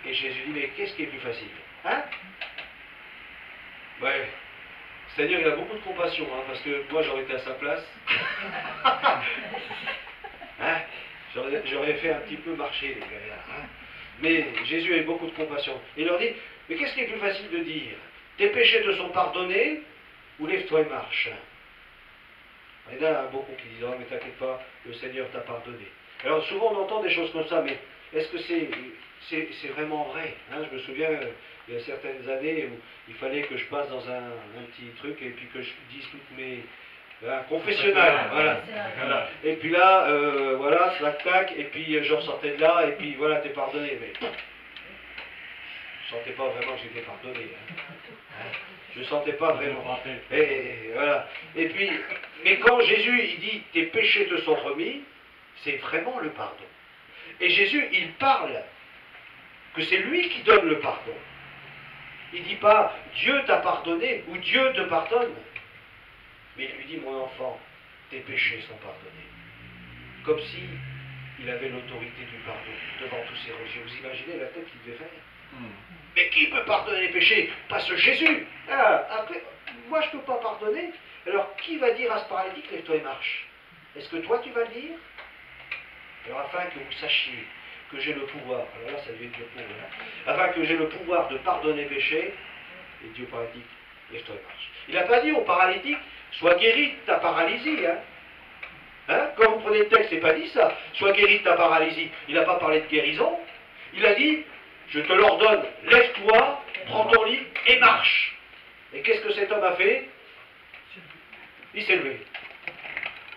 Et Jésus dit, mais qu'est-ce qui est plus facile? Hein? Ouais. Seigneur, il a beaucoup de compassion, hein, parce que moi j'aurais été à sa place. Hein? J'aurais fait un petit peu marcher les gars. Hein? Mais Jésus a beaucoup de compassion. Il leur dit, mais qu'est-ce qui est plus facile de dire? Tes péchés te sont pardonnés, ou lève-toi et marche. Il y en a beaucoup qui disent, oh mais t'inquiète pas, le Seigneur t'a pardonné. Alors souvent on entend des choses comme ça, mais est-ce que c'est vraiment vrai? Hein? Je me souviens, il y a certaines années où il fallait que je passe dans un petit truc et puis que je dise toutes mes... confessionnal, voilà. Et puis là, voilà, tac, tac, et puis je ressortais de là, et puis voilà, t'es pardonné. Mais je ne sentais pas vraiment que j'étais pardonné. Hein. Je ne sentais pas vraiment. Et voilà. Et puis, mais quand Jésus, il dit, tes péchés te sont remis, c'est vraiment le pardon. Et Jésus, il parle que c'est lui qui donne le pardon. Il ne dit pas, Dieu t'a pardonné, ou Dieu te pardonne. Mais il lui dit, mon enfant, tes péchés sont pardonnés. Comme si il avait l'autorité du pardon devant tous ces religieux. Vous imaginez la tête qu'il devait faire? Mais qui peut pardonner les péchés? Pas ce Jésus. Ah, après, moi je ne peux pas pardonner. Alors qui va dire à ce paralytique, lève-toi et marche? Est-ce que toi tu vas le dire? Alors afin que vous sachiez que j'ai le pouvoir, alors là ça devait être dur pour vous, hein, afin que j'ai le pouvoir de pardonner les péchés, il dit au paralytique, lève-toi et marche. Il n'a pas dit au paralytique, sois guéri de ta paralysie. Hein? Quand vous prenez le texte, il n'a pas dit ça. Sois guéri de ta paralysie. Il n'a pas parlé de guérison. Il a dit, je te l'ordonne, lève-toi, prends ton lit et marche. Et qu'est-ce que cet homme a fait? Il s'est levé.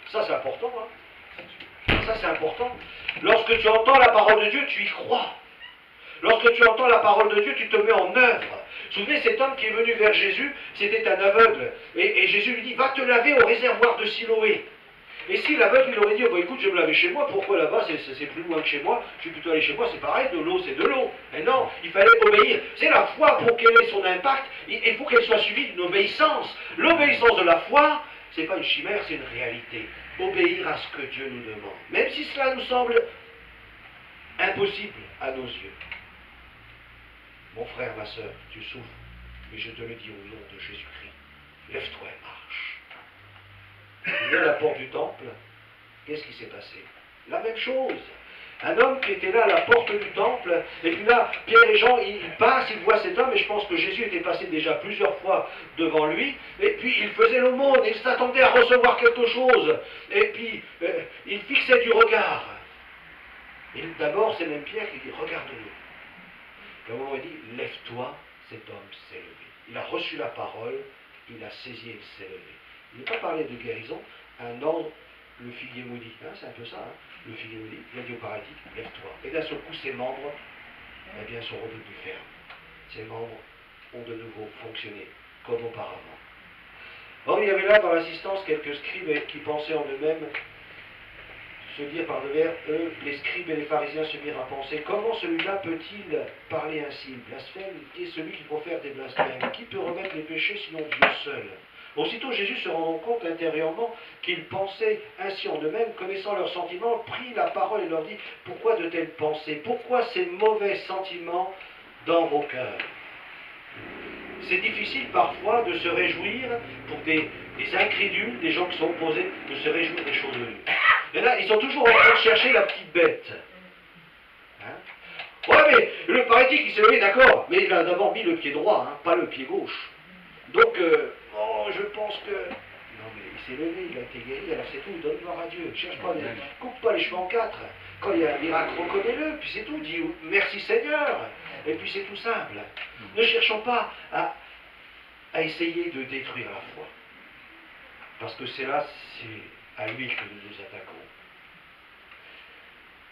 Ça c'est important. Hein? Ça c'est important. Lorsque tu entends la parole de Dieu, tu y crois. Lorsque tu entends la parole de Dieu, tu te mets en œuvre. Souvenez, cet homme qui est venu vers Jésus, c'était un aveugle. Et Jésus lui dit, va te laver au réservoir de Siloé. Et si l'aveugle, il aurait dit, oh, bah, écoute, je vais me laver chez moi, pourquoi là-bas, c'est plus loin que chez moi, je suis plutôt allé chez moi, c'est pareil, de l'eau, c'est de l'eau. Mais non, il fallait obéir. C'est la foi, pour qu'elle ait son impact, il faut qu'elle soit suivie d'une obéissance. L'obéissance de la foi, c'est pas une chimère, c'est une réalité. Obéir à ce que Dieu nous demande. Même si cela nous semble impossible à nos yeux. Mon frère, ma soeur, tu souffres, mais je te le dis au nom de Jésus-Christ. Lève-toi et marche. Il y a la porte du temple. Qu'est-ce qui s'est passé? La même chose. Un homme qui était là à la porte du temple, et puis là, Pierre et Jean, ils passent, ils voient cet homme, et je pense que Jésus était passé déjà plusieurs fois devant lui, et puis il faisait l'aumône, il s'attendait à recevoir quelque chose, et puis il fixait du regard. Et d'abord, c'est même Pierre qui dit, regarde-le. Et au moment où il dit, lève-toi, cet homme s'est levé. Il a reçu la parole, il a saisi et il s'est levé. Il n'est pas parlé de guérison, un ordre, le figuier maudit, hein, c'est un peu ça, hein, le figuier maudit, il a dit au paralytique, lève-toi. Et d'un seul coup, ses membres, eh bien, sont revenus fermes. Ses membres ont de nouveau fonctionné, comme auparavant. Or, il y avait là dans l'assistance quelques scribes qui pensaient en eux-mêmes se dire par devers, eux, les scribes et les pharisiens se mirent à penser, comment celui-là peut-il parler ainsi? Blasphème, qui est celui qui profère des blasphèmes? Qui peut remettre les péchés sinon Dieu seul? Aussitôt Jésus se rendant compte intérieurement qu'ils pensaient ainsi en eux-mêmes, connaissant leurs sentiments, prit la parole et leur dit, pourquoi de telles pensées? Pourquoi ces mauvais sentiments dans vos cœurs? C'est difficile parfois de se réjouir pour des incrédules, des gens qui sont opposés, de se réjouir des choses de Dieu. Et là, ils sont toujours en train de chercher la petite bête. Hein? Ouais, mais le paralytique, il s'est levé, d'accord, mais il a d'abord mis le pied droit, hein, pas le pied gauche. Donc, oh, je pense que... Non, mais il s'est levé, il a été guéri, alors c'est tout, donne gloire à Dieu. Cherche pas, coupe pas les cheveux en quatre. Quand il y a un miracle, reconnais-le, puis c'est tout, dis merci Seigneur. Et puis c'est tout simple. Ne cherchons pas à essayer de détruire la foi. Parce que c'est là, c'est à lui que nous nous attaquons.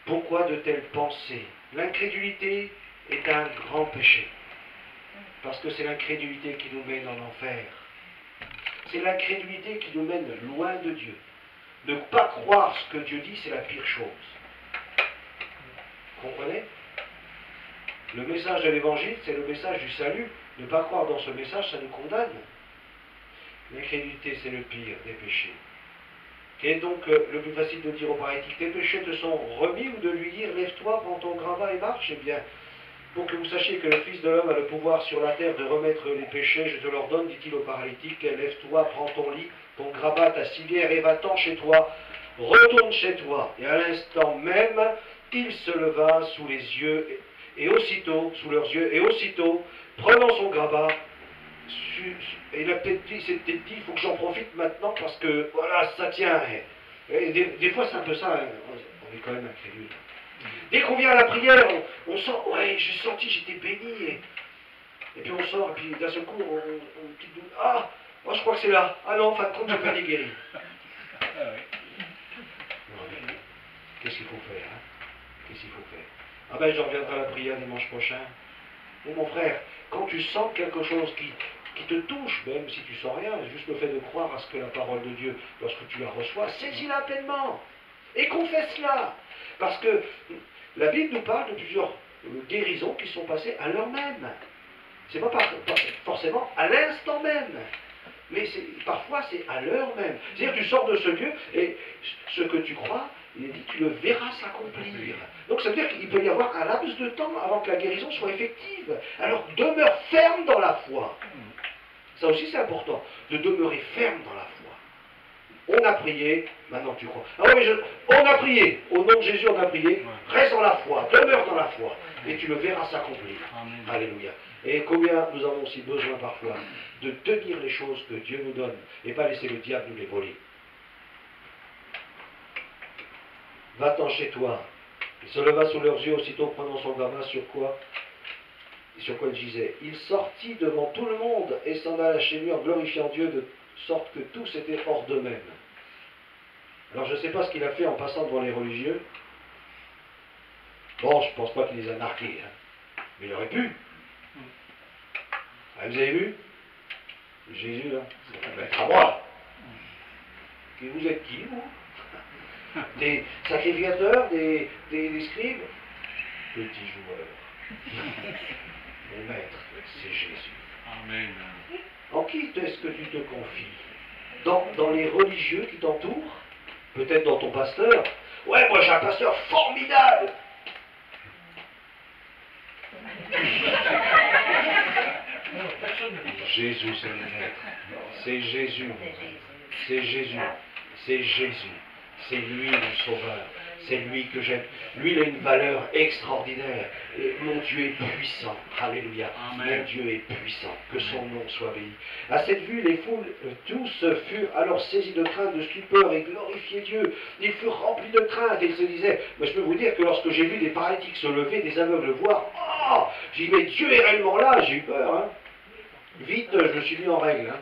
Pourquoi de telles pensées? L'incrédulité est un grand péché. Parce que c'est l'incrédulité qui nous mène en enfer. C'est l'incrédulité qui nous mène loin de Dieu. Ne pas croire ce que Dieu dit, c'est la pire chose. Comprenez? Le message de l'évangile, c'est le message du salut. Ne pas croire dans ce message, ça nous condamne. L'incrédulité, c'est le pire des péchés. Quel est donc le plus facile de dire au paralytique, tes péchés te sont remis, ou de lui dire, lève-toi, prends ton grabat et marche? Eh bien, pour que vous sachiez que le Fils de l'homme a le pouvoir sur la terre de remettre les péchés, je te l'ordonne, dit-il au paralytique, lève-toi, prends ton lit, ton grabat, ta civière, et va-t'en chez toi, retourne chez toi. Et à l'instant même, il se leva sous les yeux, et aussitôt, sous leurs yeux, et aussitôt, prenant son grabat, et il a peut-être dit, c'est peut-être dit, il faut que j'en profite maintenant parce que, voilà, ça tient. Et des fois, c'est un peu ça, hein. On est quand même incrédule. Dès qu'on vient à la prière, on sent, ouais, j'ai senti, j'étais béni. Et puis on sort, et puis d'un seul coup, on dit, ah, moi je crois que c'est là. Ah non, en fin de compte, j'ai pas été guéri. Qu'est-ce qu'il faut faire, hein? Qu'est-ce qu'il faut faire? Ah ben, je reviendrai à la prière dimanche prochain. Mais mon frère, quand tu sens quelque chose qui te touche, même si tu sens rien, juste le fait de croire à ce que la parole de Dieu, lorsque tu la reçois, saisis-la pleinement et confesse-la. Parce que la Bible nous parle de plusieurs guérisons qui sont passées à l'heure même. C'est pas forcément à l'instant même, mais parfois c'est à l'heure même. C'est-à-dire que tu sors de ce lieu et ce que tu crois, il est dit, tu le verras s'accomplir. Donc ça veut dire qu'il peut y avoir un laps de temps avant que la guérison soit effective. Alors demeure ferme dans la foi. Ça aussi c'est important, de demeurer ferme dans la foi. On a prié, maintenant tu crois. Ah oui, on a prié, au nom de Jésus on a prié, reste dans la foi, demeure dans la foi, et tu le verras s'accomplir. Alléluia. Et combien nous avons aussi besoin parfois de tenir les choses que Dieu nous donne, et pas laisser le diable nous les voler. Va-t'en chez toi. Il se leva sous leurs yeux, aussitôt prenant son grabat, sur quoi il gisait. Il sortit devant tout le monde et s'en alla chez lui en glorifiant Dieu, de sorte que tous étaient hors d'eux-mêmes. Alors je ne sais pas ce qu'il a fait en passant devant les religieux. Bon, je ne pense pas qu'il les a nargués, hein. Mais il aurait pu. Ah, vous avez vu Jésus, là, ça va être à moi. Vous êtes qui, vous? Des sacrificateurs, des scribes? Petits joueurs. Mon maître, c'est Jésus. Amen. En qui est-ce que tu te confies? Dans les religieux qui t'entourent? Peut-être dans ton pasteur? Ouais, moi j'ai un pasteur formidable! Jésus, c'est le maître. C'est Jésus. C'est Jésus. C'est Jésus. C'est lui le sauveur. C'est lui que j'aime. Lui, il a une valeur extraordinaire. Et mon Dieu est puissant. Alléluia. Amen. Mon Dieu est puissant. Que son nom soit béni. À cette vue, les foules, tous furent alors saisis de crainte, de stupeur et glorifiaient Dieu. Ils furent remplis de crainte et ils se disaient, mais je peux vous dire que lorsque j'ai vu des paralytiques se lever, des aveugles voir, oh, j'ai dit, mais Dieu est réellement là. J'ai eu peur. Hein. Vite, je me suis mis en règle. Hein.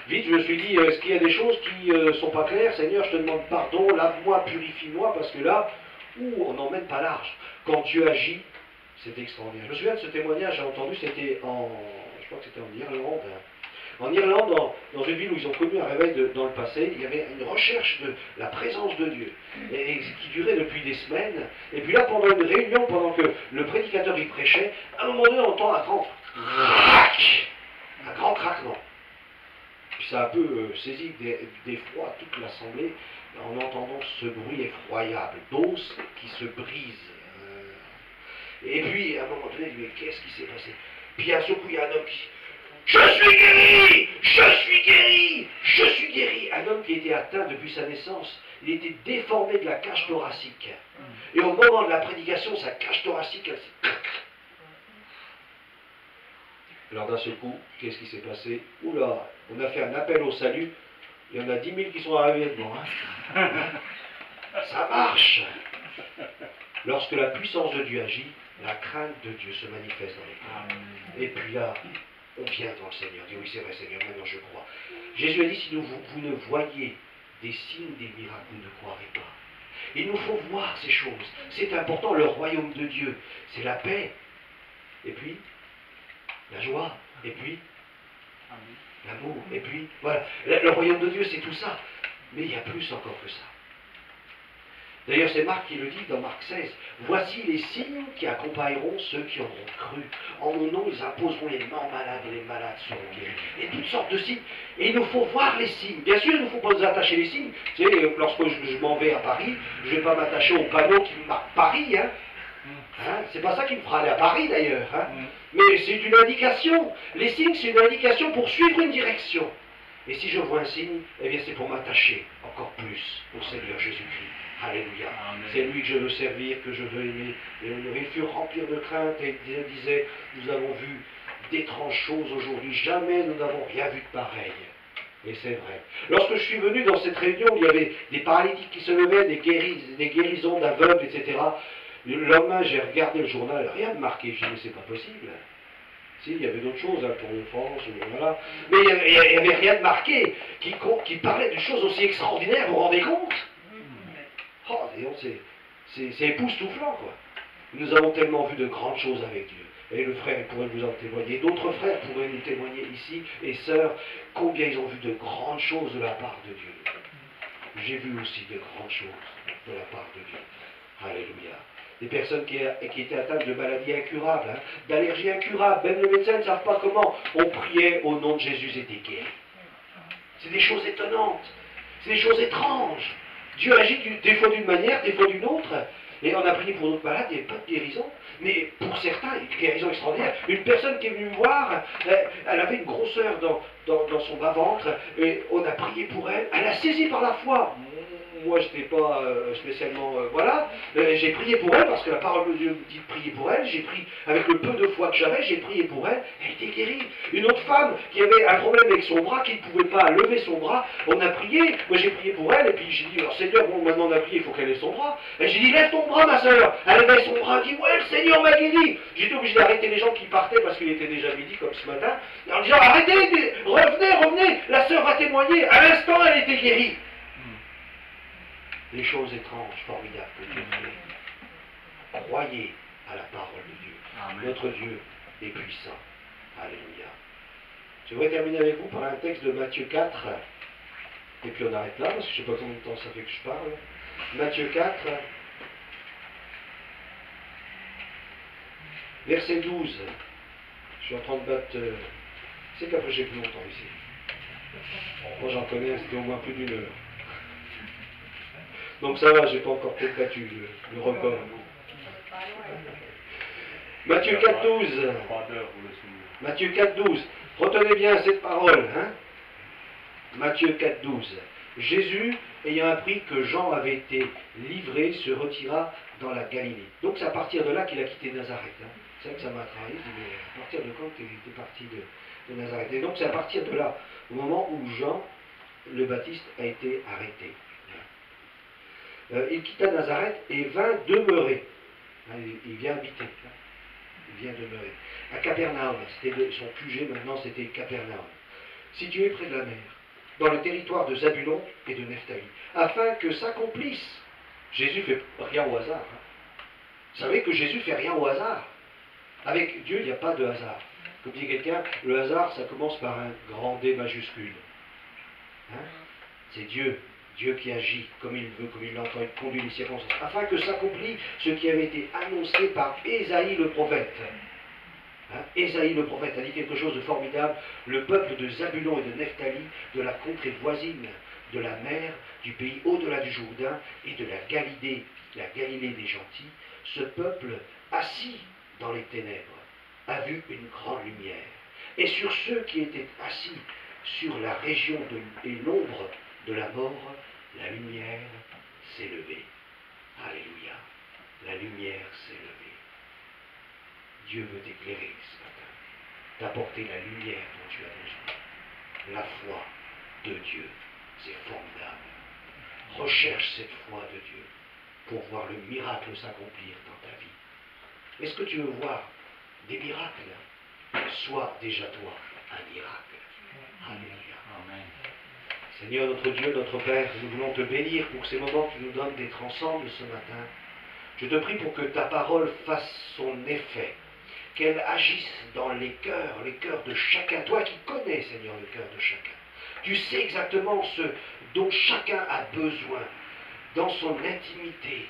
Vite, je me suis dit, est-ce qu'il y a des choses qui ne sont pas claires? Seigneur, je te demande pardon, lave-moi, purifie-moi, parce que là, on n'emmène pas large. Quand Dieu agit, c'est extraordinaire. Je me souviens de ce témoignage, j'ai entendu, c'était je crois que c'était en Irlande. En Irlande, dans une ville où ils ont connu un réveil dans le passé, il y avait une recherche de la présence de Dieu, et qui durait depuis des semaines. Et puis là, pendant une réunion, pendant que le prédicateur y prêchait, à un moment donné, on entend un grand craquement. Puis ça a un peu saisi d'effroi toute l'assemblée en entendant ce bruit effroyable d'os qui se brise. Et puis à un moment donné, il dit, mais qu'est-ce qui s'est passé? Puis à ce coup, il y a un homme qui dit, je suis guéri! Je suis guéri! Je suis guéri! Un homme qui était atteint depuis sa naissance, il était déformé de la cage thoracique. Et au moment de la prédication, sa cage thoracique, elle s'est... Alors d'un seul coup, qu'est-ce qui s'est passé? Oula, on a fait un appel au salut, il y en a 10 000 qui sont arrivés devant. Hein. Ça marche! Lorsque la puissance de Dieu agit, la crainte de Dieu se manifeste dans les cœurs. Et puis là, on vient devant le Seigneur, on dit oui c'est vrai Seigneur, maintenant je crois. Jésus a dit, si vous ne voyez des signes, des miracles, vous ne croirez pas. Il nous faut voir ces choses. C'est important, le royaume de Dieu, c'est la paix. Et puis, la joie, et puis l'amour, et puis voilà. Le royaume de Dieu, c'est tout ça. Mais il y a plus encore que ça. D'ailleurs, c'est Marc qui le dit dans Marc 16. Voici les signes qui accompagneront ceux qui auront cru. En mon nom, ils imposeront les mains malades et les malades seront guéris. Et toutes sortes de signes. Et il nous faut voir les signes. Bien sûr, il ne faut pas nous attacher les signes. Vous savez, lorsque je m'en vais à Paris, je ne vais pas m'attacher au panneau qui me marque Paris. C'est pas ça qui me fera aller à Paris d'ailleurs. Mais c'est une indication. Les signes, c'est une indication pour suivre une direction. Et si je vois un signe, eh bien c'est pour m'attacher encore plus au Seigneur Jésus-Christ. Alléluia. C'est lui que je veux servir, que je veux aimer. Et ils furent remplis de crainte et ils disaient, nous avons vu d'étranges choses aujourd'hui, jamais nous n'avons rien vu de pareil. Et c'est vrai. Lorsque je suis venu dans cette réunion, il y avait des paralytiques qui se levaient, des guérisons d'aveugles, etc. Le lendemain, j'ai regardé le journal, rien de marqué. Je dis, mais c'est pas possible. Si, il y avait d'autres choses, pour l'enfance, voilà. Mais il n'y avait rien de marqué qui parlait de choses aussi extraordinaires, vous vous rendez compte? Oh, c'est époustouflant, quoi. Nous avons tellement vu de grandes choses avec Dieu. Et le frère pourrait vous en témoigner. D'autres frères pourraient nous témoigner ici, et sœurs, combien ils ont vu de grandes choses de la part de Dieu. J'ai vu aussi de grandes choses de la part de Dieu. Alléluia. Des personnes qui étaient atteintes de maladies incurables, d'allergies incurables, même les médecins ne savent pas comment. On priait au nom de Jésus et étaient guéris. C'est des choses étonnantes, c'est des choses étranges. Dieu agit des fois d'une manière, des fois d'une autre. Et on a prié pour d'autres malades, il n'y avait pas de guérison. Mais pour certains, une guérison extraordinaire. Une personne qui est venue me voir, elle avait une grosseur dans son bas-ventre, et on a prié pour elle. Elle a saisi par la foi. Moi, je n'étais pas spécialement... voilà. J'ai prié pour elle, parce que la parole de Dieu me dit de prier pour elle. J'ai prié, avec le peu de foi que j'avais, j'ai prié pour elle. Elle était guérie. Une autre femme qui avait un problème avec son bras, qui ne pouvait pas lever son bras, on a prié. Moi, j'ai prié pour elle, et puis j'ai dit, alors Seigneur, bon, maintenant on a prié, il faut qu'elle lève son bras. Et j'ai dit, lève ton bras, ma soeur. Elle lève son bras, elle dit, ouais, le Seigneur m'a guéri. J'étais obligé d'arrêter les gens qui partaient, parce qu'il était déjà midi, comme ce matin, en disant, arrêtez, revenez, la soeur va témoigner. À l'instant, elle était guérie. Les choses étranges, formidables que Dieu fait. Croyez à la parole de Dieu. Amen. Notre Dieu est puissant. Alléluia. Je voudrais terminer avec vous par un texte de Matthieu 4. Et puis on arrête là, parce que je ne sais pas combien de temps ça fait que je parle. Matthieu 4, verset 12. Je suis en train de battre... C'est qu'après j'ai plus longtemps ici. Moi j'en connais, c'était au moins plus d'une heure. Donc ça va, j'ai pas encore peut-être battu le record. Matthieu 4, 12. Matthieu 4, 12. Retenez bien cette parole. Matthieu 4, 12. Jésus, ayant appris que Jean avait été livré, se retira dans la Galilée. Donc c'est à partir de là qu'il a quitté Nazareth. C'est vrai que ça m'a travaillé. Mais à partir de quand il était parti de Nazareth? Et donc c'est à partir de là, au moment où Jean le Baptiste a été arrêté. Il quitta Nazareth et vint demeurer. Il vient habiter. Il vient demeurer. À Capernaum, c'était son QG, maintenant c'était Capernaum. Situé près de la mer, dans le territoire de Zabulon et de Nephtali, afin que s'accomplisse. Jésus fait rien au hasard. Vous savez que Jésus fait rien au hasard. Avec Dieu, il n'y a pas de hasard. Comme dit quelqu'un, le hasard, ça commence par un grand D majuscule. C'est Dieu. Dieu qui agit comme il veut, comme il l'entend, il conduit les circonstances, afin que s'accomplisse ce qui avait été annoncé par Ésaïe le prophète. Ésaïe le prophète a dit quelque chose de formidable. Le peuple de Zabulon et de Nephtali, de la contrée voisine, de la mer, du pays au-delà du Jourdain et de la Galilée des gentils, ce peuple assis dans les ténèbres a vu une grande lumière. Et sur ceux qui étaient assis sur la région et l'ombre de la mort, la lumière s'est levée. Alléluia. La lumière s'est levée. Dieu veut t'éclairer ce matin, t'apporter la lumière dont tu as besoin. La foi de Dieu, c'est formidable. Recherche cette foi de Dieu pour voir le miracle s'accomplir dans ta vie. Est-ce que tu veux voir des miracles? Sois déjà toi un miracle. Alléluia. Amen. Seigneur notre Dieu, notre Père, nous voulons te bénir pour ces moments que tu nous donnes d'être ensemble ce matin. Je te prie pour que ta parole fasse son effet, qu'elle agisse dans les cœurs de chacun. Toi qui connais, Seigneur, le cœur de chacun. Tu sais exactement ce dont chacun a besoin. dans son intimité,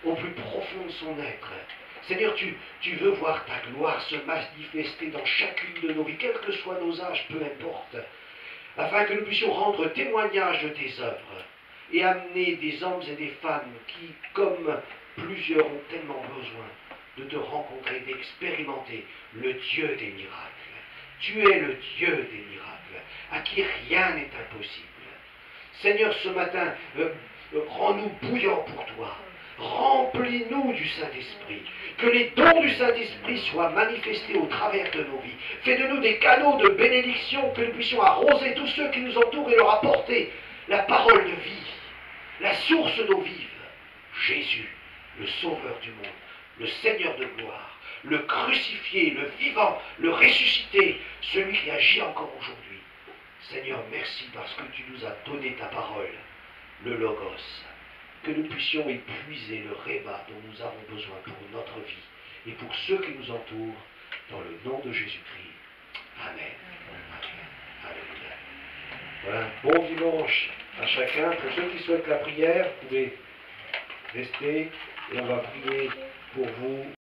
au plus profond de son être. Seigneur, tu veux voir ta gloire se manifester dans chacune de nos vies, quels que soient nos âges, peu importe, afin que nous puissions rendre témoignage de tes œuvres et amener des hommes et des femmes qui, comme plusieurs ont tellement besoin de te rencontrer, d'expérimenter le Dieu des miracles. Tu es le Dieu des miracles, à qui rien n'est impossible. Seigneur, ce matin, rends-nous bouillants pour toi. Remplis-nous du Saint-Esprit. Que les dons du Saint-Esprit soient manifestés au travers de nos vies. Fais de nous des canaux de bénédiction, que nous puissions arroser tous ceux qui nous entourent et leur apporter la parole de vie, la source d'eau vive. Jésus, le Sauveur du monde, le Seigneur de gloire, le crucifié, le vivant, le ressuscité, celui qui agit encore aujourd'hui. Seigneur, merci parce que tu nous as donné ta parole, le Logos, que nous puissions épuiser le réma dont nous avons besoin pour notre vie et pour ceux qui nous entourent, dans le nom de Jésus-Christ. Amen. Amen. Alléluia. Voilà, bon dimanche à chacun. Pour ceux qui souhaitent la prière, vous pouvez rester et on va prier pour vous.